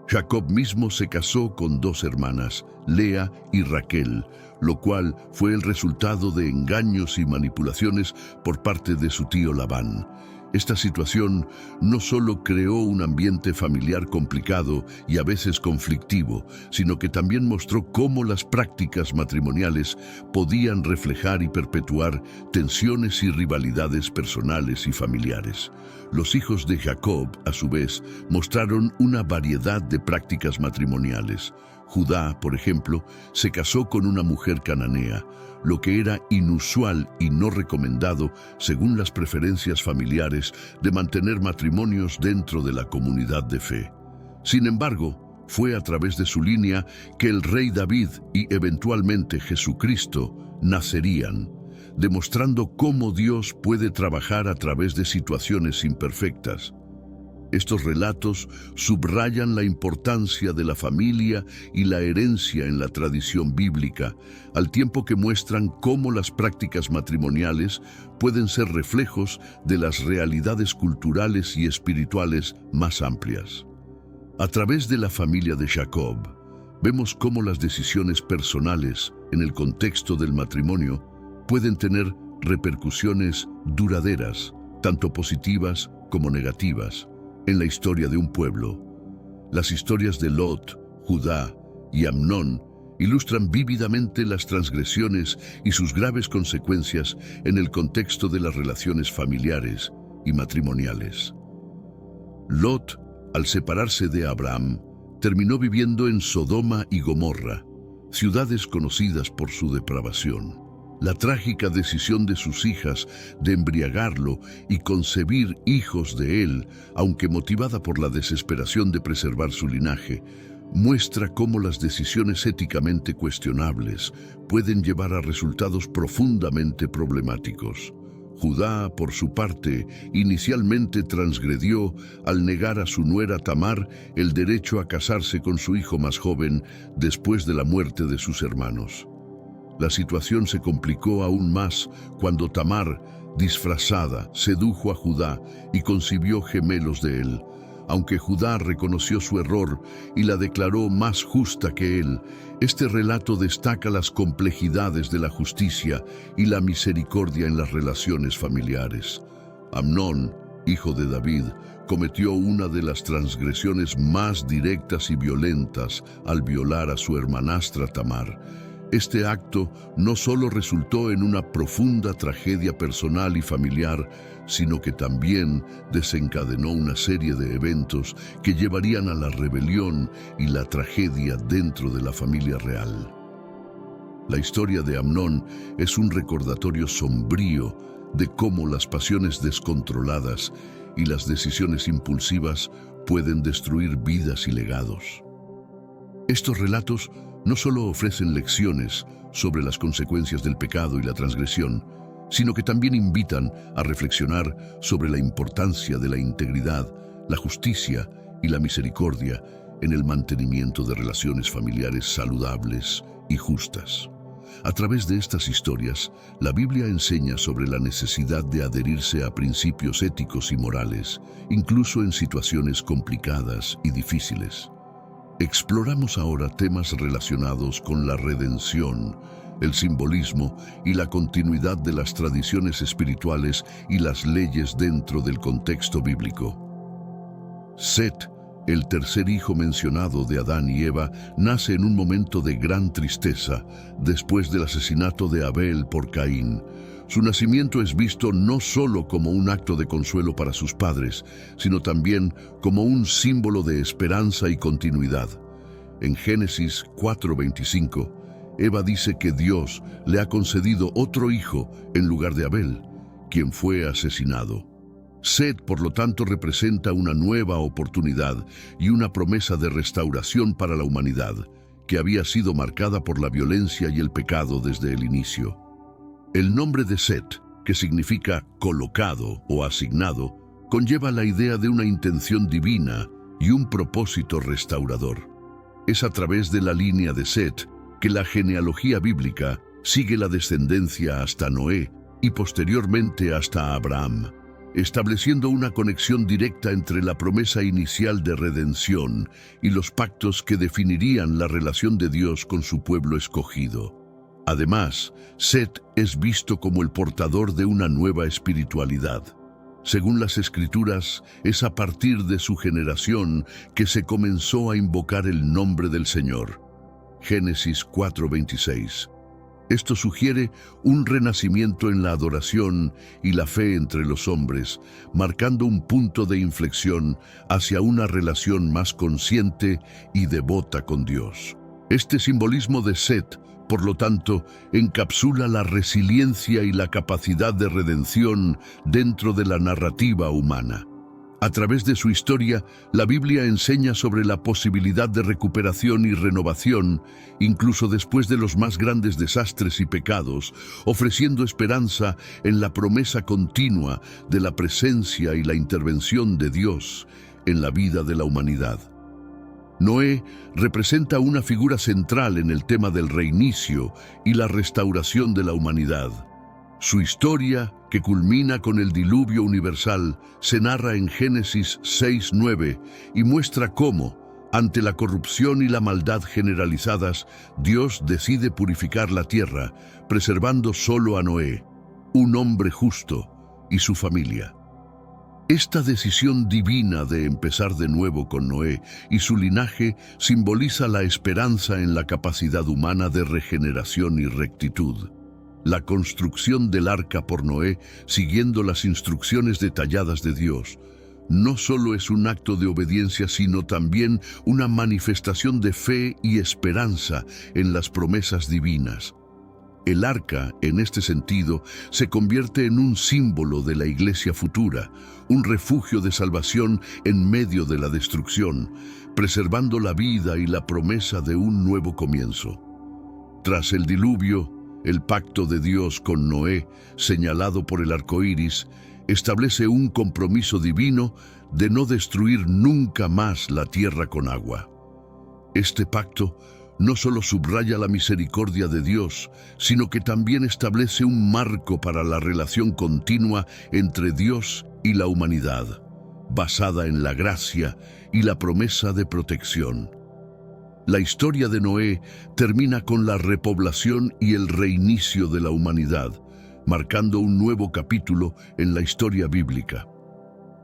Jacob mismo se casó con 2 hermanas, Lea y Raquel, lo cual fue el resultado de engaños y manipulaciones por parte de su tío Labán. Esta situación no solo creó un ambiente familiar complicado y a veces conflictivo, sino que también mostró cómo las prácticas matrimoniales podían reflejar y perpetuar tensiones y rivalidades personales y familiares. Los hijos de Jacob, a su vez, mostraron una variedad de prácticas matrimoniales. Judá, por ejemplo, se casó con una mujer cananea, lo que era inusual y no recomendado según las preferencias familiares de mantener matrimonios dentro de la comunidad de fe. Sin embargo, fue a través de su línea que el rey David y eventualmente Jesucristo nacerían, demostrando cómo Dios puede trabajar a través de situaciones imperfectas. Estos relatos subrayan la importancia de la familia y la herencia en la tradición bíblica, al tiempo que muestran cómo las prácticas matrimoniales pueden ser reflejos de las realidades culturales y espirituales más amplias. A través de la familia de Jacob, vemos cómo las decisiones personales en el contexto del matrimonio pueden tener repercusiones duraderas, tanto positivas como negativas, en la historia de un pueblo. Las historias de Lot, Judá y Amnón ilustran vívidamente las transgresiones y sus graves consecuencias en el contexto de las relaciones familiares y matrimoniales. Lot, al separarse de Abraham, terminó viviendo en Sodoma y Gomorra, ciudades conocidas por su depravación. La trágica decisión de sus hijas de embriagarlo y concebir hijos de él, aunque motivada por la desesperación de preservar su linaje, muestra cómo las decisiones éticamente cuestionables pueden llevar a resultados profundamente problemáticos. Judá, por su parte, inicialmente transgredió al negar a su nuera Tamar el derecho a casarse con su hijo más joven después de la muerte de sus hermanos. La situación se complicó aún más cuando Tamar, disfrazada, sedujo a Judá y concibió gemelos de él. Aunque Judá reconoció su error y la declaró más justa que él, este relato destaca las complejidades de la justicia y la misericordia en las relaciones familiares. Amnón, hijo de David, cometió una de las transgresiones más directas y violentas al violar a su hermanastra Tamar. Este acto no solo resultó en una profunda tragedia personal y familiar, sino que también desencadenó una serie de eventos que llevarían a la rebelión y la tragedia dentro de la familia real. La historia de Amnón es un recordatorio sombrío de cómo las pasiones descontroladas y las decisiones impulsivas pueden destruir vidas y legados. Estos relatos no solo ofrecen lecciones sobre las consecuencias del pecado y la transgresión, sino que también invitan a reflexionar sobre la importancia de la integridad, la justicia y la misericordia en el mantenimiento de relaciones familiares saludables y justas. A través de estas historias, la Biblia enseña sobre la necesidad de adherirse a principios éticos y morales, incluso en situaciones complicadas y difíciles. Exploramos ahora temas relacionados con la redención, el simbolismo y la continuidad de las tradiciones espirituales y las leyes dentro del contexto bíblico. Set, el tercer hijo mencionado de Adán y Eva, nace en un momento de gran tristeza después del asesinato de Abel por Caín. Su nacimiento es visto no solo como un acto de consuelo para sus padres, sino también como un símbolo de esperanza y continuidad. En Génesis 4:25, Eva dice que Dios le ha concedido otro hijo en lugar de Abel, quien fue asesinado. Set, por lo tanto, representa una nueva oportunidad y una promesa de restauración para la humanidad, que había sido marcada por la violencia y el pecado desde el inicio. El nombre de Set, que significa colocado o asignado, conlleva la idea de una intención divina y un propósito restaurador. Es a través de la línea de Set que la genealogía bíblica sigue la descendencia hasta Noé y posteriormente hasta Abraham, estableciendo una conexión directa entre la promesa inicial de redención y los pactos que definirían la relación de Dios con su pueblo escogido. Además, Set es visto como el portador de una nueva espiritualidad. Según las Escrituras, es a partir de su generación que se comenzó a invocar el nombre del Señor. Génesis 4:26. Esto sugiere un renacimiento en la adoración y la fe entre los hombres, marcando un punto de inflexión hacia una relación más consciente y devota con Dios. Este simbolismo de Set, por lo tanto, encapsula la resiliencia y la capacidad de redención dentro de la narrativa humana. A través de su historia, la Biblia enseña sobre la posibilidad de recuperación y renovación, incluso después de los más grandes desastres y pecados, ofreciendo esperanza en la promesa continua de la presencia y la intervención de Dios en la vida de la humanidad. Noé representa una figura central en el tema del reinicio y la restauración de la humanidad. Su historia, que culmina con el diluvio universal, se narra en Génesis 6:9 y muestra cómo, ante la corrupción y la maldad generalizadas, Dios decide purificar la tierra, preservando solo a Noé, un hombre justo, y su familia. Esta decisión divina de empezar de nuevo con Noé y su linaje simboliza la esperanza en la capacidad humana de regeneración y rectitud. La construcción del arca por Noé, siguiendo las instrucciones detalladas de Dios, no solo es un acto de obediencia, sino también una manifestación de fe y esperanza en las promesas divinas. El arca, en este sentido, se convierte en un símbolo de la iglesia futura, un refugio de salvación en medio de la destrucción, preservando la vida y la promesa de un nuevo comienzo. Tras el diluvio, el pacto de Dios con Noé, señalado por el arco iris, establece un compromiso divino de no destruir nunca más la tierra con agua. Este pacto no solo subraya la misericordia de Dios, sino que también establece un marco para la relación continua entre Dios y la humanidad, basada en la gracia y la promesa de protección. La historia de Noé termina con la repoblación y el reinicio de la humanidad, marcando un nuevo capítulo en la historia bíblica.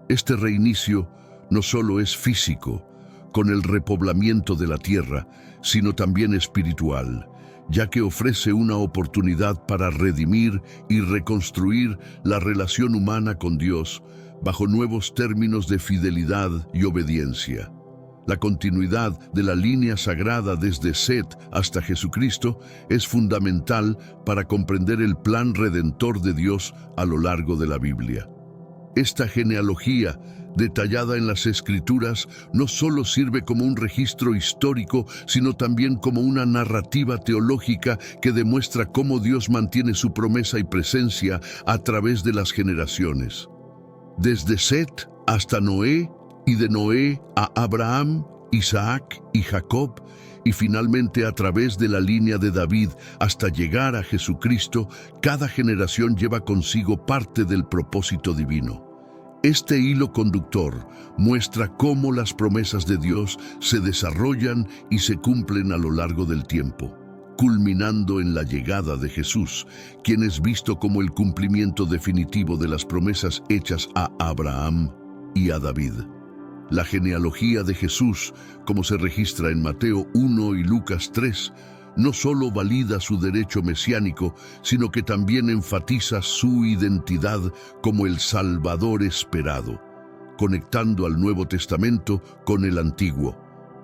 Este reinicio no solo es físico, con el repoblamiento de la tierra, sino también espiritual, ya que ofrece una oportunidad para redimir y reconstruir la relación humana con Dios bajo nuevos términos de fidelidad y obediencia. La continuidad de la línea sagrada desde Set hasta Jesucristo es fundamental para comprender el plan redentor de Dios a lo largo de la Biblia. Esta genealogía, detallada en las Escrituras, no solo sirve como un registro histórico, sino también como una narrativa teológica que demuestra cómo Dios mantiene su promesa y presencia a través de las generaciones. Desde Set hasta Noé, y de Noé a Abraham, Isaac y Jacob, y finalmente a través de la línea de David hasta llegar a Jesucristo, cada generación lleva consigo parte del propósito divino. Este hilo conductor muestra cómo las promesas de Dios se desarrollan y se cumplen a lo largo del tiempo, culminando en la llegada de Jesús, quien es visto como el cumplimiento definitivo de las promesas hechas a Abraham y a David. La genealogía de Jesús, como se registra en Mateo 1 y Lucas 3, no solo valida su derecho mesiánico, sino que también enfatiza su identidad como el Salvador esperado, conectando al Nuevo Testamento con el Antiguo.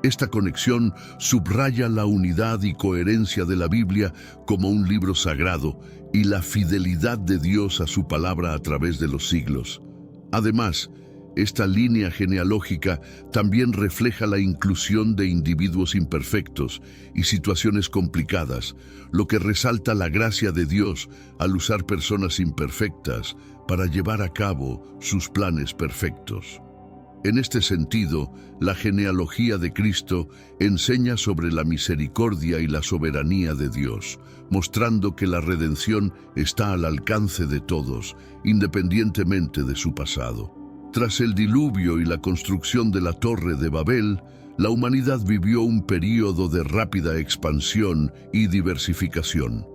Esta conexión subraya la unidad y coherencia de la Biblia como un libro sagrado y la fidelidad de Dios a su palabra a través de los siglos. Además, esta línea genealógica también refleja la inclusión de individuos imperfectos y situaciones complicadas, lo que resalta la gracia de Dios al usar personas imperfectas para llevar a cabo sus planes perfectos. En este sentido, la genealogía de Cristo enseña sobre la misericordia y la soberanía de Dios, mostrando que la redención está al alcance de todos, independientemente de su pasado. Tras el diluvio y la construcción de la Torre de Babel, la humanidad vivió un período de rápida expansión y diversificación.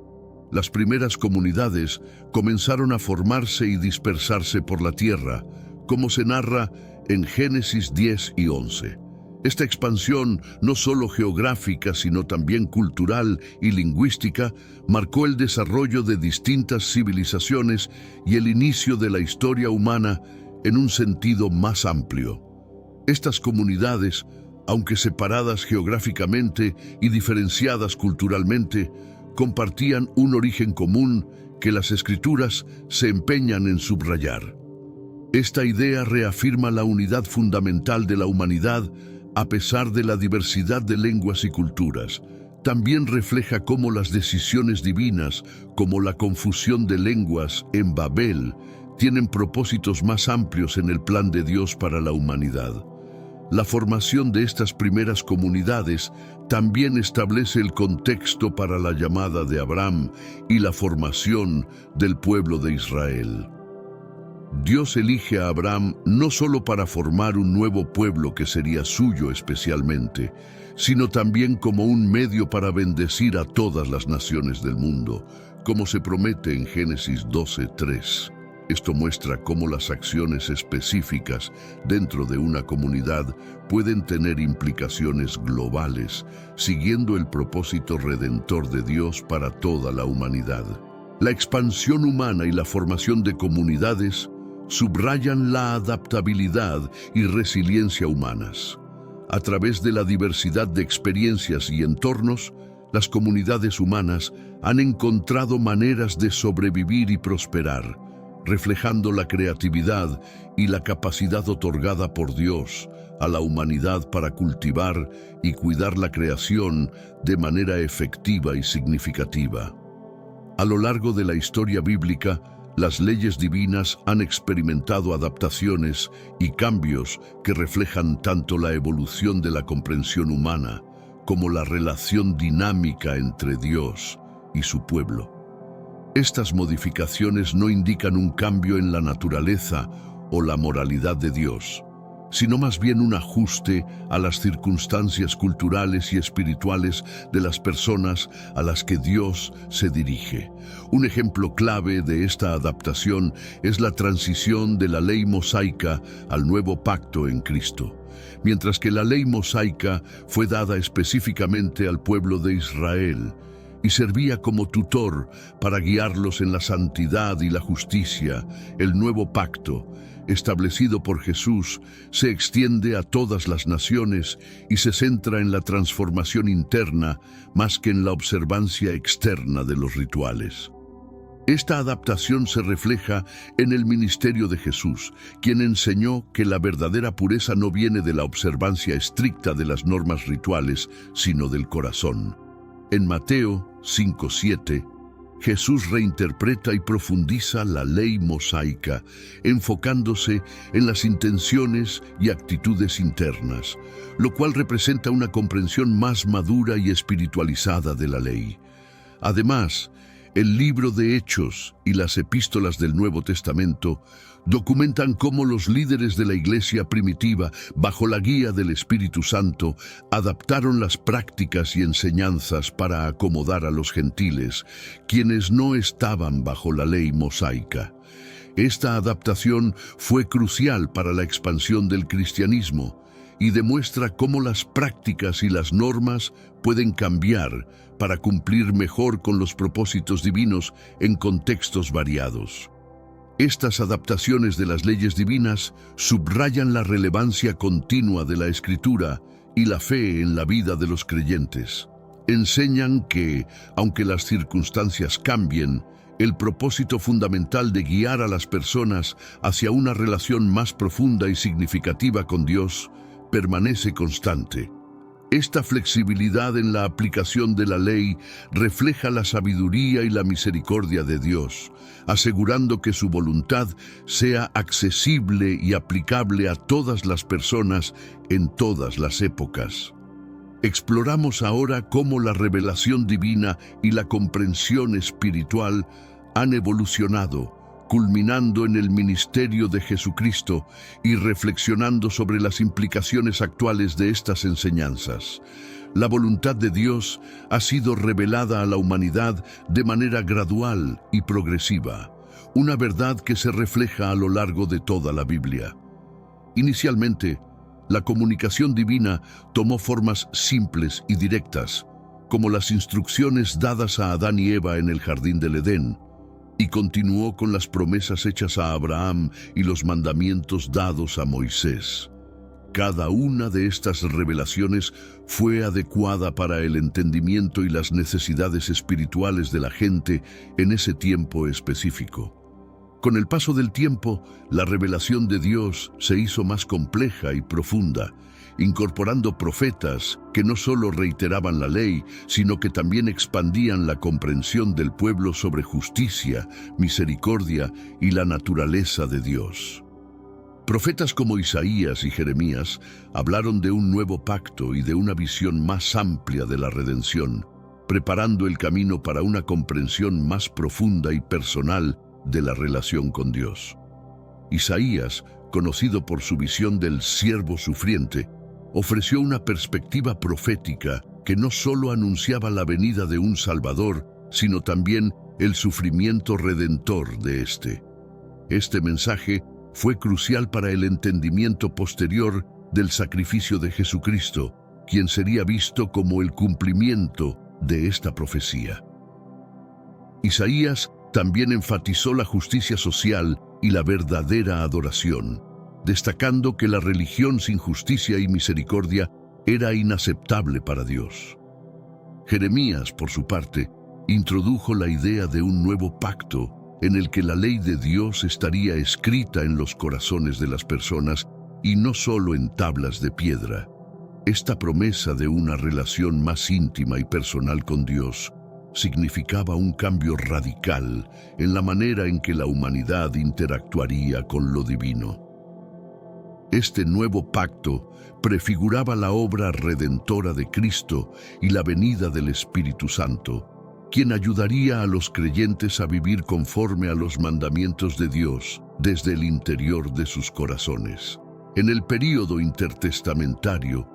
Las primeras comunidades comenzaron a formarse y dispersarse por la tierra, como se narra en Génesis 10 y 11. Esta expansión, no solo geográfica, sino también cultural y lingüística, marcó el desarrollo de distintas civilizaciones y el inicio de la historia humana en un sentido más amplio. Estas comunidades, aunque separadas geográficamente y diferenciadas culturalmente, compartían un origen común que las Escrituras se empeñan en subrayar. Esta idea reafirma la unidad fundamental de la humanidad a pesar de la diversidad de lenguas y culturas. También refleja cómo las decisiones divinas, como la confusión de lenguas en Babel, tienen propósitos más amplios en el plan de Dios para la humanidad. La formación de estas primeras comunidades también establece el contexto para la llamada de Abraham y la formación del pueblo de Israel. Dios elige a Abraham no solo para formar un nuevo pueblo que sería suyo especialmente, sino también como un medio para bendecir a todas las naciones del mundo, como se promete en Génesis 12:3. Esto muestra cómo las acciones específicas dentro de una comunidad pueden tener implicaciones globales, siguiendo el propósito redentor de Dios para toda la humanidad. La expansión humana y la formación de comunidades subrayan la adaptabilidad y resiliencia humanas. A través de la diversidad de experiencias y entornos, las comunidades humanas han encontrado maneras de sobrevivir y prosperar, reflejando la creatividad y la capacidad otorgada por Dios a la humanidad para cultivar y cuidar la creación de manera efectiva y significativa. A lo largo de la historia bíblica, las leyes divinas han experimentado adaptaciones y cambios que reflejan tanto la evolución de la comprensión humana como la relación dinámica entre Dios y su pueblo. Estas modificaciones no indican un cambio en la naturaleza o la moralidad de Dios, sino más bien un ajuste a las circunstancias culturales y espirituales de las personas a las que Dios se dirige. Un ejemplo clave de esta adaptación es la transición de la ley mosaica al nuevo pacto en Cristo. Mientras que la ley mosaica fue dada específicamente al pueblo de Israel y servía como tutor para guiarlos en la santidad y la justicia, el nuevo pacto, establecido por Jesús, se extiende a todas las naciones y se centra en la transformación interna más que en la observancia externa de los rituales. Esta adaptación se refleja en el ministerio de Jesús, quien enseñó que la verdadera pureza no viene de la observancia estricta de las normas rituales, sino del corazón. En Mateo 5:7, Jesús reinterpreta y profundiza la ley mosaica, enfocándose en las intenciones y actitudes internas, lo cual representa una comprensión más madura y espiritualizada de la ley. Además, el libro de Hechos y las epístolas del Nuevo Testamento documentan cómo los líderes de la iglesia primitiva, bajo la guía del Espíritu Santo, adaptaron las prácticas y enseñanzas para acomodar a los gentiles, quienes no estaban bajo la ley mosaica. Esta adaptación fue crucial para la expansión del cristianismo y demuestra cómo las prácticas y las normas pueden cambiar para cumplir mejor con los propósitos divinos en contextos variados. Estas adaptaciones de las leyes divinas subrayan la relevancia continua de la Escritura y la fe en la vida de los creyentes. Enseñan que, aunque las circunstancias cambien, el propósito fundamental de guiar a las personas hacia una relación más profunda y significativa con Dios permanece constante. Esta flexibilidad en la aplicación de la ley refleja la sabiduría y la misericordia de Dios, asegurando que su voluntad sea accesible y aplicable a todas las personas en todas las épocas. Exploramos ahora cómo la revelación divina y la comprensión espiritual han evolucionado, culminando en el ministerio de Jesucristo y reflexionando sobre las implicaciones actuales de estas enseñanzas. La voluntad de Dios ha sido revelada a la humanidad de manera gradual y progresiva, una verdad que se refleja a lo largo de toda la Biblia. Inicialmente, la comunicación divina tomó formas simples y directas, como las instrucciones dadas a Adán y Eva en el jardín del Edén, y continuó con las promesas hechas a Abraham y los mandamientos dados a Moisés. Cada una de estas revelaciones fue adecuada para el entendimiento y las necesidades espirituales de la gente en ese tiempo específico. Con el paso del tiempo, la revelación de Dios se hizo más compleja y profunda, incorporando profetas que no solo reiteraban la ley, sino que también expandían la comprensión del pueblo sobre justicia, misericordia y la naturaleza de Dios. Profetas como Isaías y Jeremías hablaron de un nuevo pacto y de una visión más amplia de la redención, preparando el camino para una comprensión más profunda y personal de la relación con Dios. Isaías, conocido por su visión del siervo sufriente, ofreció una perspectiva profética que no solo anunciaba la venida de un Salvador, sino también el sufrimiento redentor de éste. Este mensaje fue crucial para el entendimiento posterior del sacrificio de Jesucristo, quien sería visto como el cumplimiento de esta profecía. Isaías también enfatizó la justicia social y la verdadera adoración, destacando que la religión sin justicia y misericordia era inaceptable para Dios. Jeremías, por su parte, introdujo la idea de un nuevo pacto en el que la ley de Dios estaría escrita en los corazones de las personas y no solo en tablas de piedra. Esta promesa de una relación más íntima y personal con Dios significaba un cambio radical en la manera en que la humanidad interactuaría con lo divino. Este nuevo pacto prefiguraba la obra redentora de Cristo y la venida del Espíritu Santo, quien ayudaría a los creyentes a vivir conforme a los mandamientos de Dios desde el interior de sus corazones. En el período intertestamentario,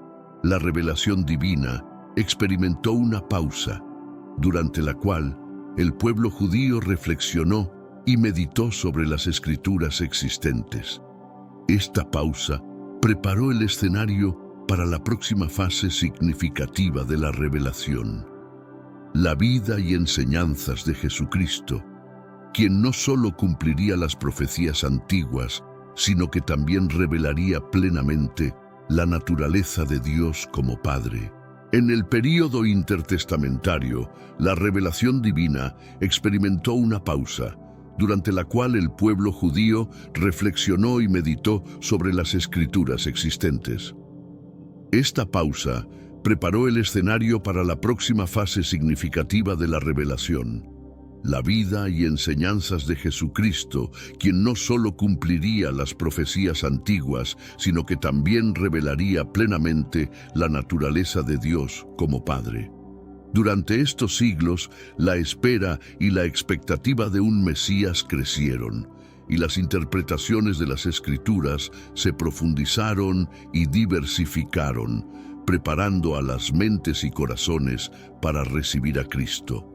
la revelación divina experimentó una pausa, durante la cual el pueblo judío reflexionó y meditó sobre las escrituras existentes. Esta pausa preparó el escenario para la próxima fase significativa de la revelación: la vida y enseñanzas de Jesucristo, quien no solo cumpliría las profecías antiguas, sino que también revelaría plenamente la naturaleza de Dios como Padre. En el período intertestamentario, la revelación divina experimentó una pausa, durante la cual el pueblo judío reflexionó y meditó sobre las escrituras existentes. Esta pausa preparó el escenario para la próxima fase significativa de la revelación: la vida y enseñanzas de Jesucristo, quien no solo cumpliría las profecías antiguas, sino que también revelaría plenamente la naturaleza de Dios como Padre. Durante estos siglos, la espera y la expectativa de un Mesías crecieron, y las interpretaciones de las Escrituras se profundizaron y diversificaron, preparando a las mentes y corazones para recibir a Cristo.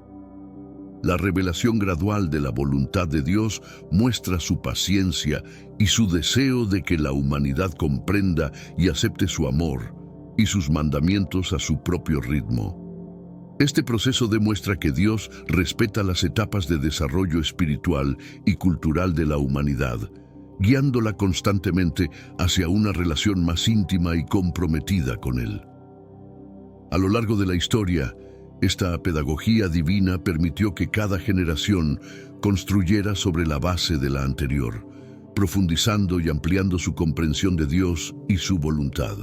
La revelación gradual de la voluntad de Dios muestra su paciencia y su deseo de que la humanidad comprenda y acepte su amor y sus mandamientos a su propio ritmo. Este proceso demuestra que Dios respeta las etapas de desarrollo espiritual y cultural de la humanidad, guiándola constantemente hacia una relación más íntima y comprometida con Él. A lo largo de la historia, esta pedagogía divina permitió que cada generación construyera sobre la base de la anterior, profundizando y ampliando su comprensión de Dios y su voluntad.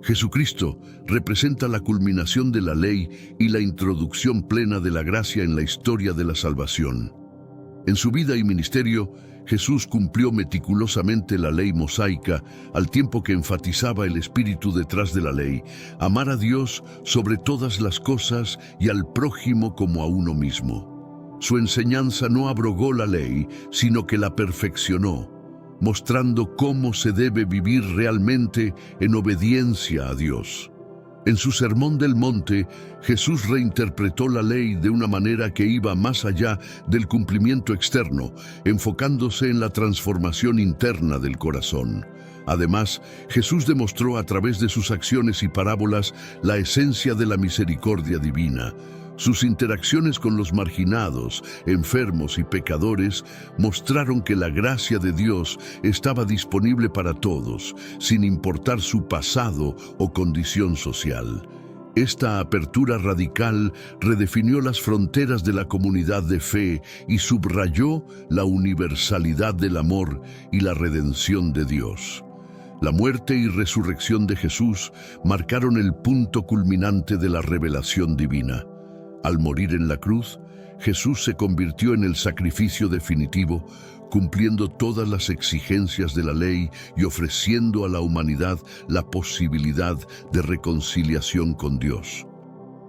Jesucristo representa la culminación de la ley y la introducción plena de la gracia en la historia de la salvación. En su vida y ministerio, Jesús cumplió meticulosamente la ley mosaica al tiempo que enfatizaba el espíritu detrás de la ley: amar a Dios sobre todas las cosas y al prójimo como a uno mismo. Su enseñanza no abrogó la ley, sino que la perfeccionó, mostrando cómo se debe vivir realmente en obediencia a Dios. En su Sermón del Monte, Jesús reinterpretó la ley de una manera que iba más allá del cumplimiento externo, enfocándose en la transformación interna del corazón. Además, Jesús demostró a través de sus acciones y parábolas la esencia de la misericordia divina. Sus interacciones con los marginados, enfermos y pecadores mostraron que la gracia de Dios estaba disponible para todos, sin importar su pasado o condición social. Esta apertura radical redefinió las fronteras de la comunidad de fe y subrayó la universalidad del amor y la redención de Dios. La muerte y resurrección de Jesús marcaron el punto culminante de la revelación divina. Al morir en la cruz, Jesús se convirtió en el sacrificio definitivo, cumpliendo todas las exigencias de la ley y ofreciendo a la humanidad la posibilidad de reconciliación con Dios.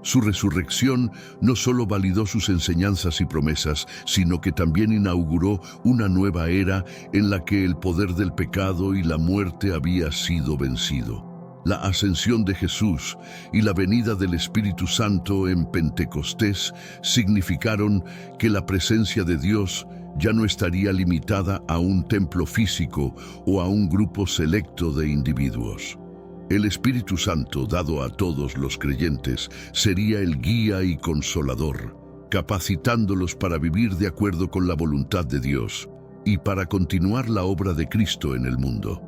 Su resurrección no solo validó sus enseñanzas y promesas, sino que también inauguró una nueva era en la que el poder del pecado y la muerte había sido vencido. La ascensión de Jesús y la venida del Espíritu Santo en Pentecostés significaron que la presencia de Dios ya no estaría limitada a un templo físico o a un grupo selecto de individuos. El Espíritu Santo, dado a todos los creyentes, sería el guía y consolador, capacitándolos para vivir de acuerdo con la voluntad de Dios y para continuar la obra de Cristo en el mundo.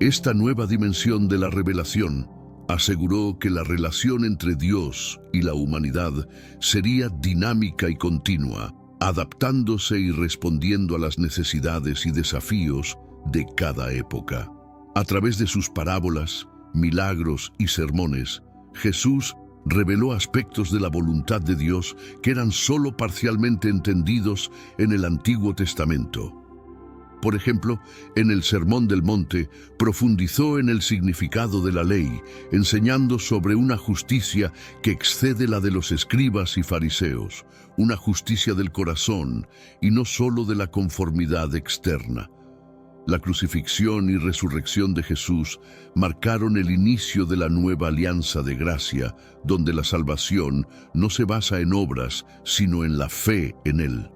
Esta nueva dimensión de la revelación aseguró que la relación entre Dios y la humanidad sería dinámica y continua, adaptándose y respondiendo a las necesidades y desafíos de cada época. A través de sus parábolas, milagros y sermones, Jesús reveló aspectos de la voluntad de Dios que eran solo parcialmente entendidos en el Antiguo Testamento. Por ejemplo, en el Sermón del Monte, profundizó en el significado de la ley, enseñando sobre una justicia que excede la de los escribas y fariseos, una justicia del corazón y no solo de la conformidad externa. La crucifixión y resurrección de Jesús marcaron el inicio de la nueva alianza de gracia, donde la salvación no se basa en obras, sino en la fe en Él.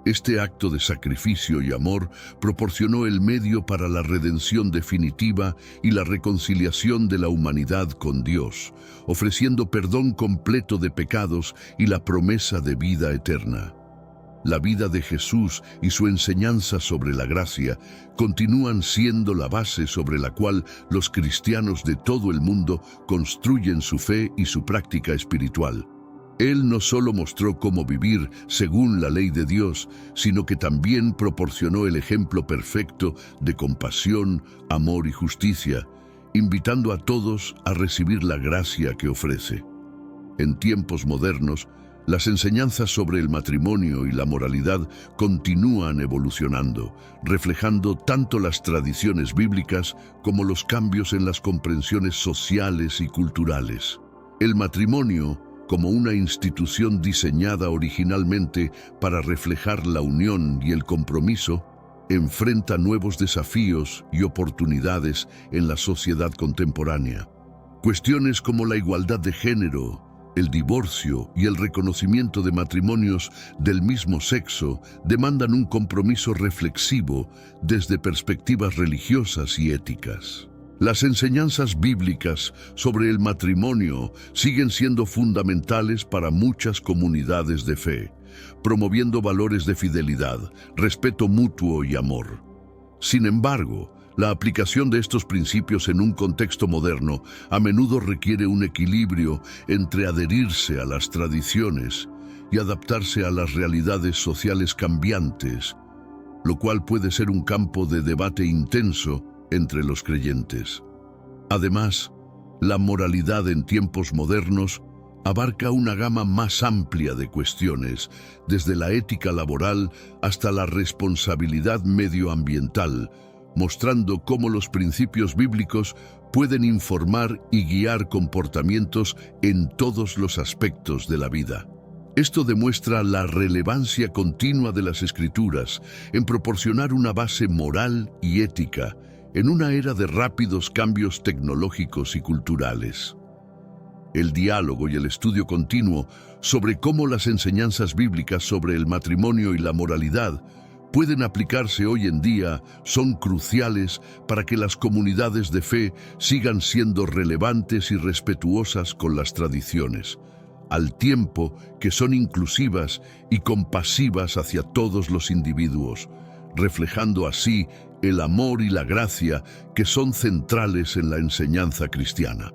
Este acto de sacrificio y amor proporcionó el medio para la redención definitiva y la reconciliación de la humanidad con Dios, ofreciendo perdón completo de pecados y la promesa de vida eterna. La vida de Jesús y su enseñanza sobre la gracia continúan siendo la base sobre la cual los cristianos de todo el mundo construyen su fe y su práctica espiritual. Él no solo mostró cómo vivir según la ley de Dios, sino que también proporcionó el ejemplo perfecto de compasión, amor y justicia, invitando a todos a recibir la gracia que ofrece. En tiempos modernos, Las enseñanzas sobre el matrimonio y la moralidad continúan evolucionando, reflejando tanto las tradiciones bíblicas como los cambios en las comprensiones sociales y culturales. El matrimonio, como una institución diseñada originalmente para reflejar la unión y el compromiso, enfrenta nuevos desafíos y oportunidades en la sociedad contemporánea. Cuestiones como la igualdad de género, el divorcio y el reconocimiento de matrimonios del mismo sexo demandan un compromiso reflexivo desde perspectivas religiosas y éticas. Las enseñanzas bíblicas sobre el matrimonio siguen siendo fundamentales para muchas comunidades de fe, promoviendo valores de fidelidad, respeto mutuo y amor. Sin embargo, la aplicación de estos principios en un contexto moderno a menudo requiere un equilibrio entre adherirse a las tradiciones y adaptarse a las realidades sociales cambiantes, lo cual puede ser un campo de debate intenso entre los creyentes. Además, la moralidad en tiempos modernos abarca una gama más amplia de cuestiones, desde la ética laboral hasta la responsabilidad medioambiental, mostrando cómo los principios bíblicos pueden informar y guiar comportamientos en todos los aspectos de la vida. Esto demuestra la relevancia continua de las Escrituras en proporcionar una base moral y ética en una era de rápidos cambios tecnológicos y culturales. El diálogo y el estudio continuo sobre cómo las enseñanzas bíblicas sobre el matrimonio y la moralidad pueden aplicarse hoy en día son cruciales para que las comunidades de fe sigan siendo relevantes y respetuosas con las tradiciones, al tiempo que son inclusivas y compasivas hacia todos los individuos, reflejando así el amor y la gracia que son centrales en la enseñanza cristiana.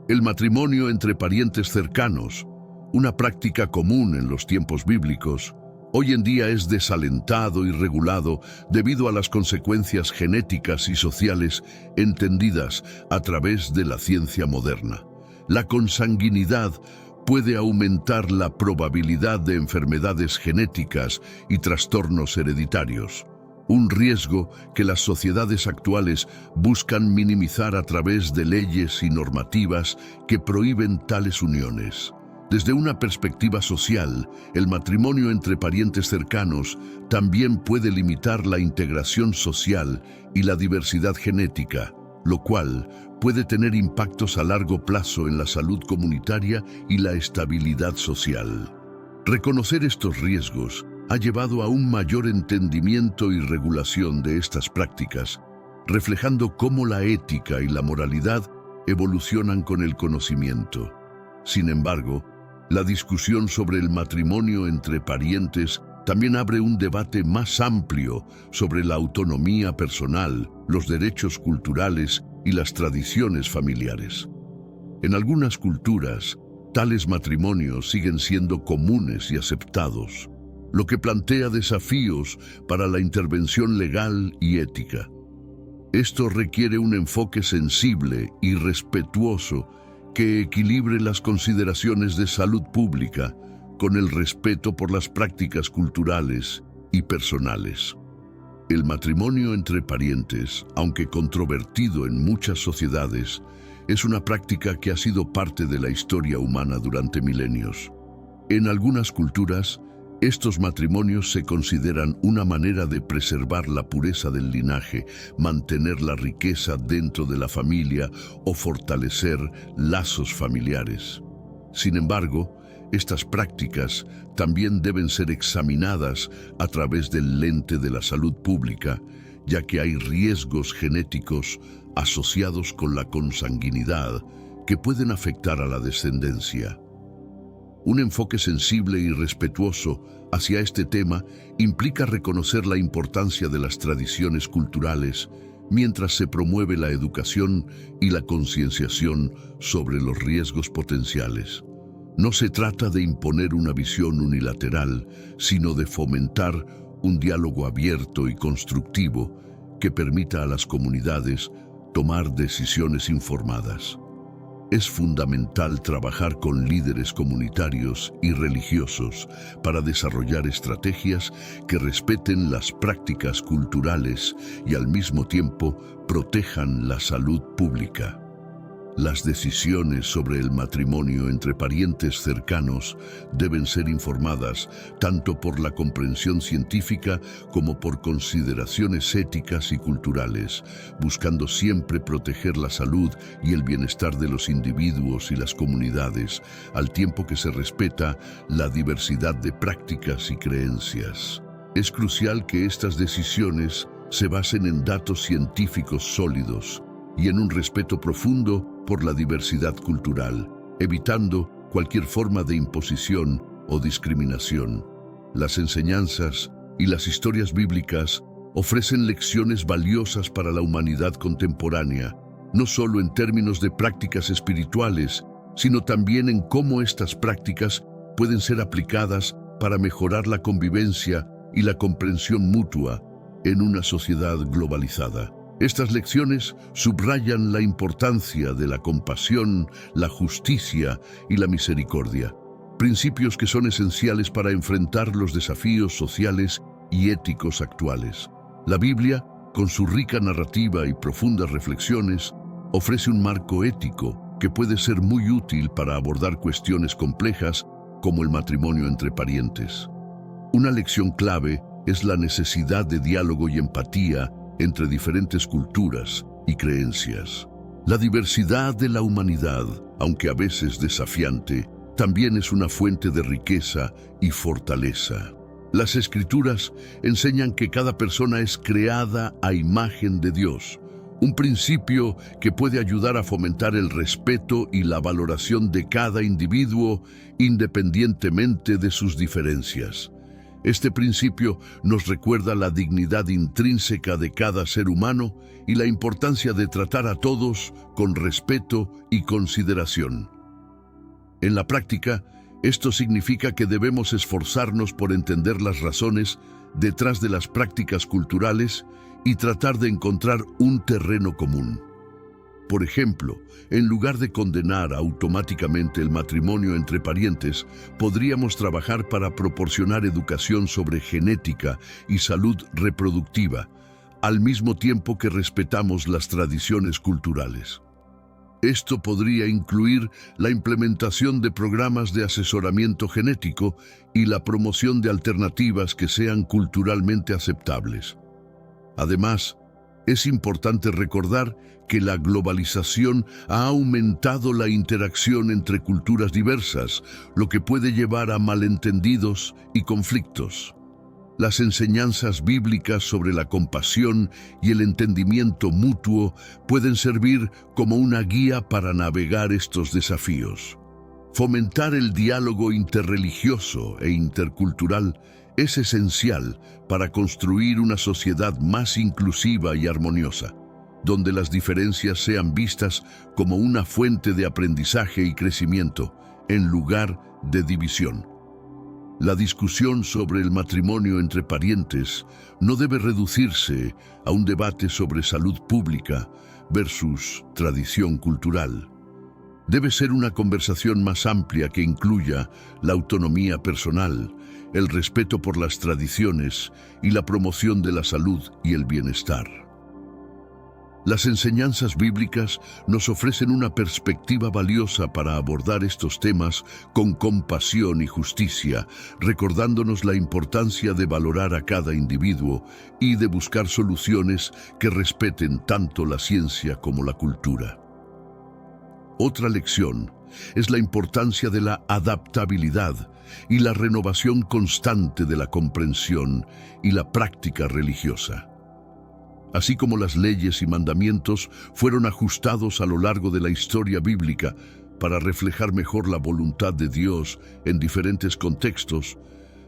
El matrimonio entre parientes cercanos, una práctica común en los tiempos bíblicos, hoy en día es desalentado y regulado debido a las consecuencias genéticas y sociales entendidas a través de la ciencia moderna. La consanguinidad puede aumentar la probabilidad de enfermedades genéticas y trastornos hereditarios, un riesgo que las sociedades actuales buscan minimizar a través de leyes y normativas que prohíben tales uniones. Desde una perspectiva social, el matrimonio entre parientes cercanos también puede limitar la integración social y la diversidad genética, lo cual puede tener impactos a largo plazo en la salud comunitaria y la estabilidad social. Reconocer estos riesgos ha llevado a un mayor entendimiento y regulación de estas prácticas, reflejando cómo la ética y la moralidad evolucionan con el conocimiento. Sin embargo, la discusión sobre el matrimonio entre parientes también abre un debate más amplio sobre la autonomía personal, los derechos culturales y las tradiciones familiares. En algunas culturas, tales matrimonios siguen siendo comunes y aceptados, lo que plantea desafíos para la intervención legal y ética. Esto requiere un enfoque sensible y respetuoso que equilibre las consideraciones de salud pública con el respeto por las prácticas culturales y personales. El matrimonio entre parientes, aunque controvertido en muchas sociedades, es una práctica que ha sido parte de la historia humana durante milenios. En algunas culturas, estos matrimonios se consideran una manera de preservar la pureza del linaje, mantener la riqueza dentro de la familia o fortalecer lazos familiares. Sin embargo, estas prácticas también deben ser examinadas a través del lente de la salud pública, ya que hay riesgos genéticos asociados con la consanguinidad que pueden afectar a la descendencia. Un enfoque sensible y respetuoso hacia este tema implica reconocer la importancia de las tradiciones culturales mientras se promueve la educación y la concienciación sobre los riesgos potenciales. No se trata de imponer una visión unilateral, sino de fomentar un diálogo abierto y constructivo que permita a las comunidades tomar decisiones informadas. Es fundamental trabajar con líderes comunitarios y religiosos para desarrollar estrategias que respeten las prácticas culturales y al mismo tiempo protejan la salud pública. Las decisiones sobre el matrimonio entre parientes cercanos deben ser informadas tanto por la comprensión científica como por consideraciones éticas y culturales, buscando siempre proteger la salud y el bienestar de los individuos y las comunidades, al tiempo que se respeta la diversidad de prácticas y creencias. Es crucial que estas decisiones se basen en datos científicos sólidos y en un respeto profundo por la diversidad cultural, evitando cualquier forma de imposición o discriminación. Las enseñanzas y las historias bíblicas ofrecen lecciones valiosas para la humanidad contemporánea, no solo en términos de prácticas espirituales, sino también en cómo estas prácticas pueden ser aplicadas para mejorar la convivencia y la comprensión mutua en una sociedad globalizada. Estas lecciones subrayan la importancia de la compasión, la justicia y la misericordia, principios que son esenciales para enfrentar los desafíos sociales y éticos actuales. La Biblia, con su rica narrativa y profundas reflexiones, ofrece un marco ético que puede ser muy útil para abordar cuestiones complejas como el matrimonio entre parientes. Una lección clave es la necesidad de diálogo y empatía entre diferentes culturas y creencias. La diversidad de la humanidad, aunque a veces desafiante, también es una fuente de riqueza y fortaleza. Las Escrituras enseñan que cada persona es creada a imagen de Dios, un principio que puede ayudar a fomentar el respeto y la valoración de cada individuo independientemente de sus diferencias. Este principio nos recuerda la dignidad intrínseca de cada ser humano y la importancia de tratar a todos con respeto y consideración. En la práctica, esto significa que debemos esforzarnos por entender las razones detrás de las prácticas culturales y tratar de encontrar un terreno común. Por ejemplo, en lugar de condenar automáticamente el matrimonio entre parientes, podríamos trabajar para proporcionar educación sobre genética y salud reproductiva, al mismo tiempo que respetamos las tradiciones culturales. Esto podría incluir la implementación de programas de asesoramiento genético y la promoción de alternativas que sean culturalmente aceptables. Además, es importante recordar que la globalización ha aumentado la interacción entre culturas diversas, lo que puede llevar a malentendidos y conflictos. Las enseñanzas bíblicas sobre la compasión y el entendimiento mutuo pueden servir como una guía para navegar estos desafíos. Fomentar el diálogo interreligioso e intercultural es esencial para construir una sociedad más inclusiva y armoniosa, donde las diferencias sean vistas como una fuente de aprendizaje y crecimiento, en lugar de división. La discusión sobre el matrimonio entre parientes no debe reducirse a un debate sobre salud pública versus tradición cultural. Debe ser una conversación más amplia que incluya la autonomía personal, el respeto por las tradiciones y la promoción de la salud y el bienestar. Las enseñanzas bíblicas nos ofrecen una perspectiva valiosa para abordar estos temas con compasión y justicia, recordándonos la importancia de valorar a cada individuo y de buscar soluciones que respeten tanto la ciencia como la cultura. Otra lección es la importancia de la adaptabilidad y la renovación constante de la comprensión y la práctica religiosa. Así como las leyes y mandamientos fueron ajustados a lo largo de la historia bíblica para reflejar mejor la voluntad de Dios en diferentes contextos,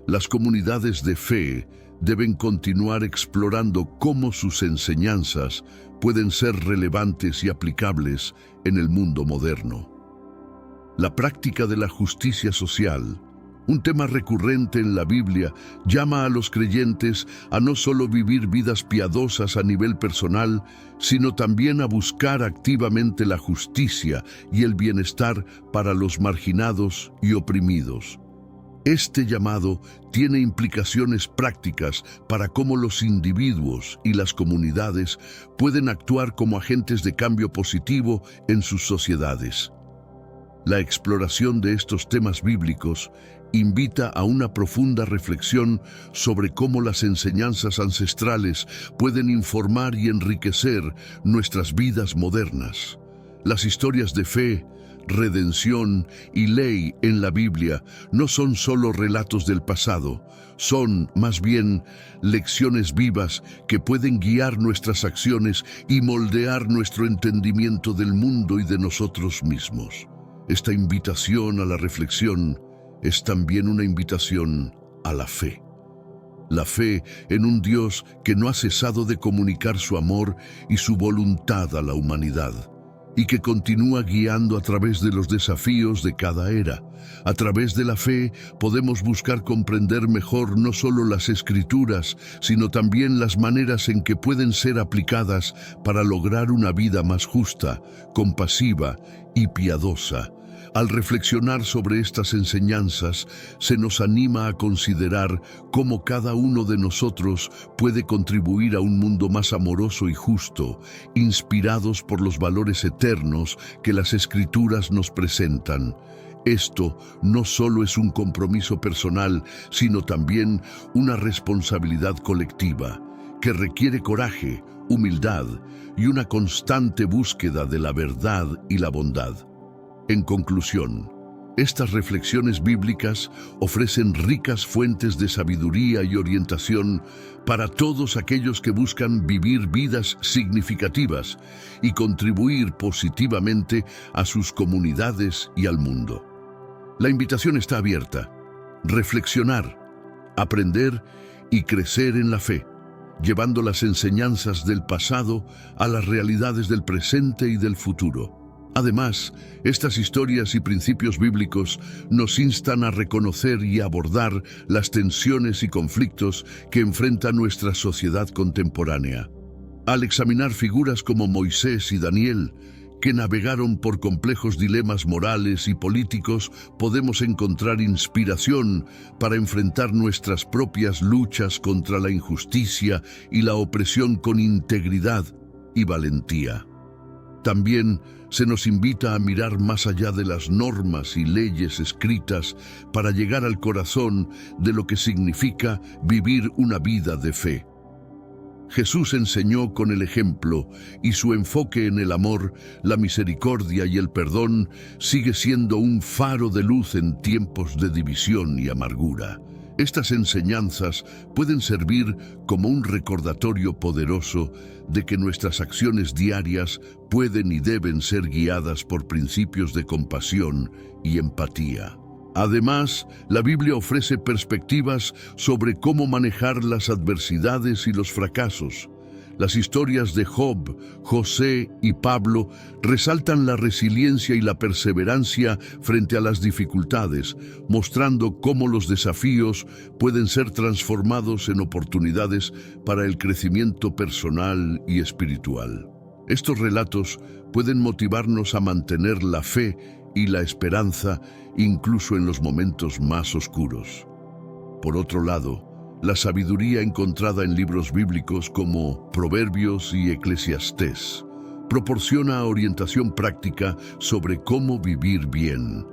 las comunidades de fe deben continuar explorando cómo sus enseñanzas pueden ser relevantes y aplicables en el mundo moderno. La práctica de la justicia social, Un tema recurrente en la Biblia llama a los creyentes a no solo vivir vidas piadosas a nivel personal, sino también a buscar activamente la justicia y el bienestar para los marginados y oprimidos. Este llamado tiene implicaciones prácticas para cómo los individuos y las comunidades pueden actuar como agentes de cambio positivo en sus sociedades. La exploración de estos temas bíblicos invita a una profunda reflexión sobre cómo las enseñanzas ancestrales pueden informar y enriquecer nuestras vidas modernas. Las historias de fe, redención y ley en la Biblia no son solo relatos del pasado, son, más bien, lecciones vivas que pueden guiar nuestras acciones y moldear nuestro entendimiento del mundo y de nosotros mismos. Esta invitación a la reflexión es también una invitación a la fe. La fe en un Dios que no ha cesado de comunicar su amor y su voluntad a la humanidad, y que continúa guiando a través de los desafíos de cada era. A través de la fe podemos buscar comprender mejor no solo las Escrituras, sino también las maneras en que pueden ser aplicadas para lograr una vida más justa, compasiva y piadosa. Al reflexionar sobre estas enseñanzas, se nos anima a considerar cómo cada uno de nosotros puede contribuir a un mundo más amoroso y justo, inspirados por los valores eternos que las Escrituras nos presentan. Esto no solo es un compromiso personal, sino también una responsabilidad colectiva, que requiere coraje, humildad y una constante búsqueda de la verdad y la bondad. En conclusión, estas reflexiones bíblicas ofrecen ricas fuentes de sabiduría y orientación para todos aquellos que buscan vivir vidas significativas y contribuir positivamente a sus comunidades y al mundo. La invitación está abierta: reflexionar, aprender y crecer en la fe, llevando las enseñanzas del pasado a las realidades del presente y del futuro. Además, estas historias y principios bíblicos nos instan a reconocer y abordar las tensiones y conflictos que enfrenta nuestra sociedad contemporánea. Al examinar figuras como Moisés y Daniel, que navegaron por complejos dilemas morales y políticos, podemos encontrar inspiración para enfrentar nuestras propias luchas contra la injusticia y la opresión con integridad y valentía. También se nos invita a mirar más allá de las normas y leyes escritas para llegar al corazón de lo que significa vivir una vida de fe. Jesús enseñó con el ejemplo, y su enfoque en el amor, la misericordia y el perdón sigue siendo un faro de luz en tiempos de división y amargura. Estas enseñanzas pueden servir como un recordatorio poderoso de que nuestras acciones diarias pueden y deben ser guiadas por principios de compasión y empatía. Además, la Biblia ofrece perspectivas sobre cómo manejar las adversidades y los fracasos. Las historias de Job, José y Pablo resaltan la resiliencia y la perseverancia frente a las dificultades, mostrando cómo los desafíos pueden ser transformados en oportunidades para el crecimiento personal y espiritual. Estos relatos pueden motivarnos a mantener la fe y la esperanza incluso en los momentos más oscuros. Por otro lado, la sabiduría encontrada en libros bíblicos como Proverbios y Eclesiastés proporciona orientación práctica sobre cómo vivir bien.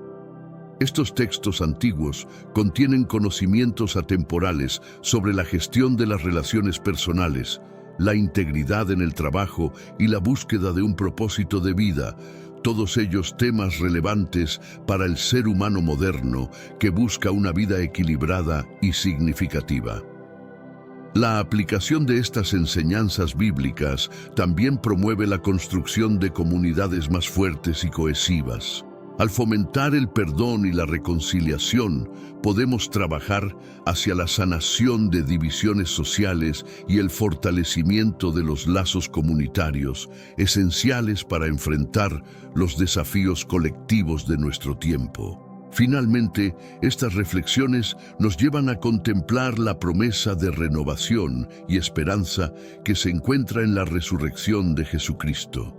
Estos textos antiguos contienen conocimientos atemporales sobre la gestión de las relaciones personales, la integridad en el trabajo y la búsqueda de un propósito de vida, todos ellos temas relevantes para el ser humano moderno que busca una vida equilibrada y significativa. La aplicación de estas enseñanzas bíblicas también promueve la construcción de comunidades más fuertes y cohesivas. Al fomentar el perdón y la reconciliación, podemos trabajar hacia la sanación de divisiones sociales y el fortalecimiento de los lazos comunitarios, esenciales para enfrentar los desafíos colectivos de nuestro tiempo. Finalmente, estas reflexiones nos llevan a contemplar la promesa de renovación y esperanza que se encuentra en la resurrección de Jesucristo.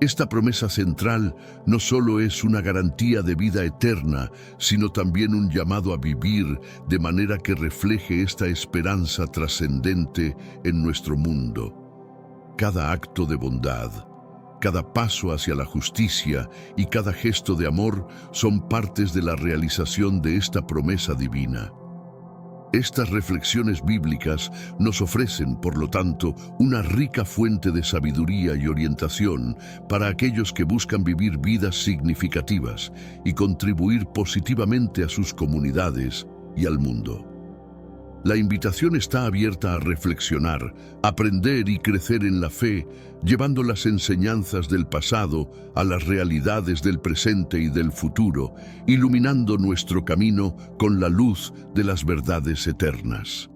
Esta promesa central no solo es una garantía de vida eterna, sino también un llamado a vivir de manera que refleje esta esperanza trascendente en nuestro mundo. Cada acto de bondad, cada paso hacia la justicia y cada gesto de amor son partes de la realización de esta promesa divina. Estas reflexiones bíblicas nos ofrecen, por lo tanto, una rica fuente de sabiduría y orientación para aquellos que buscan vivir vidas significativas y contribuir positivamente a sus comunidades y al mundo. La invitación está abierta a reflexionar, aprender y crecer en la fe, llevando las enseñanzas del pasado a las realidades del presente y del futuro, iluminando nuestro camino con la luz de las verdades eternas.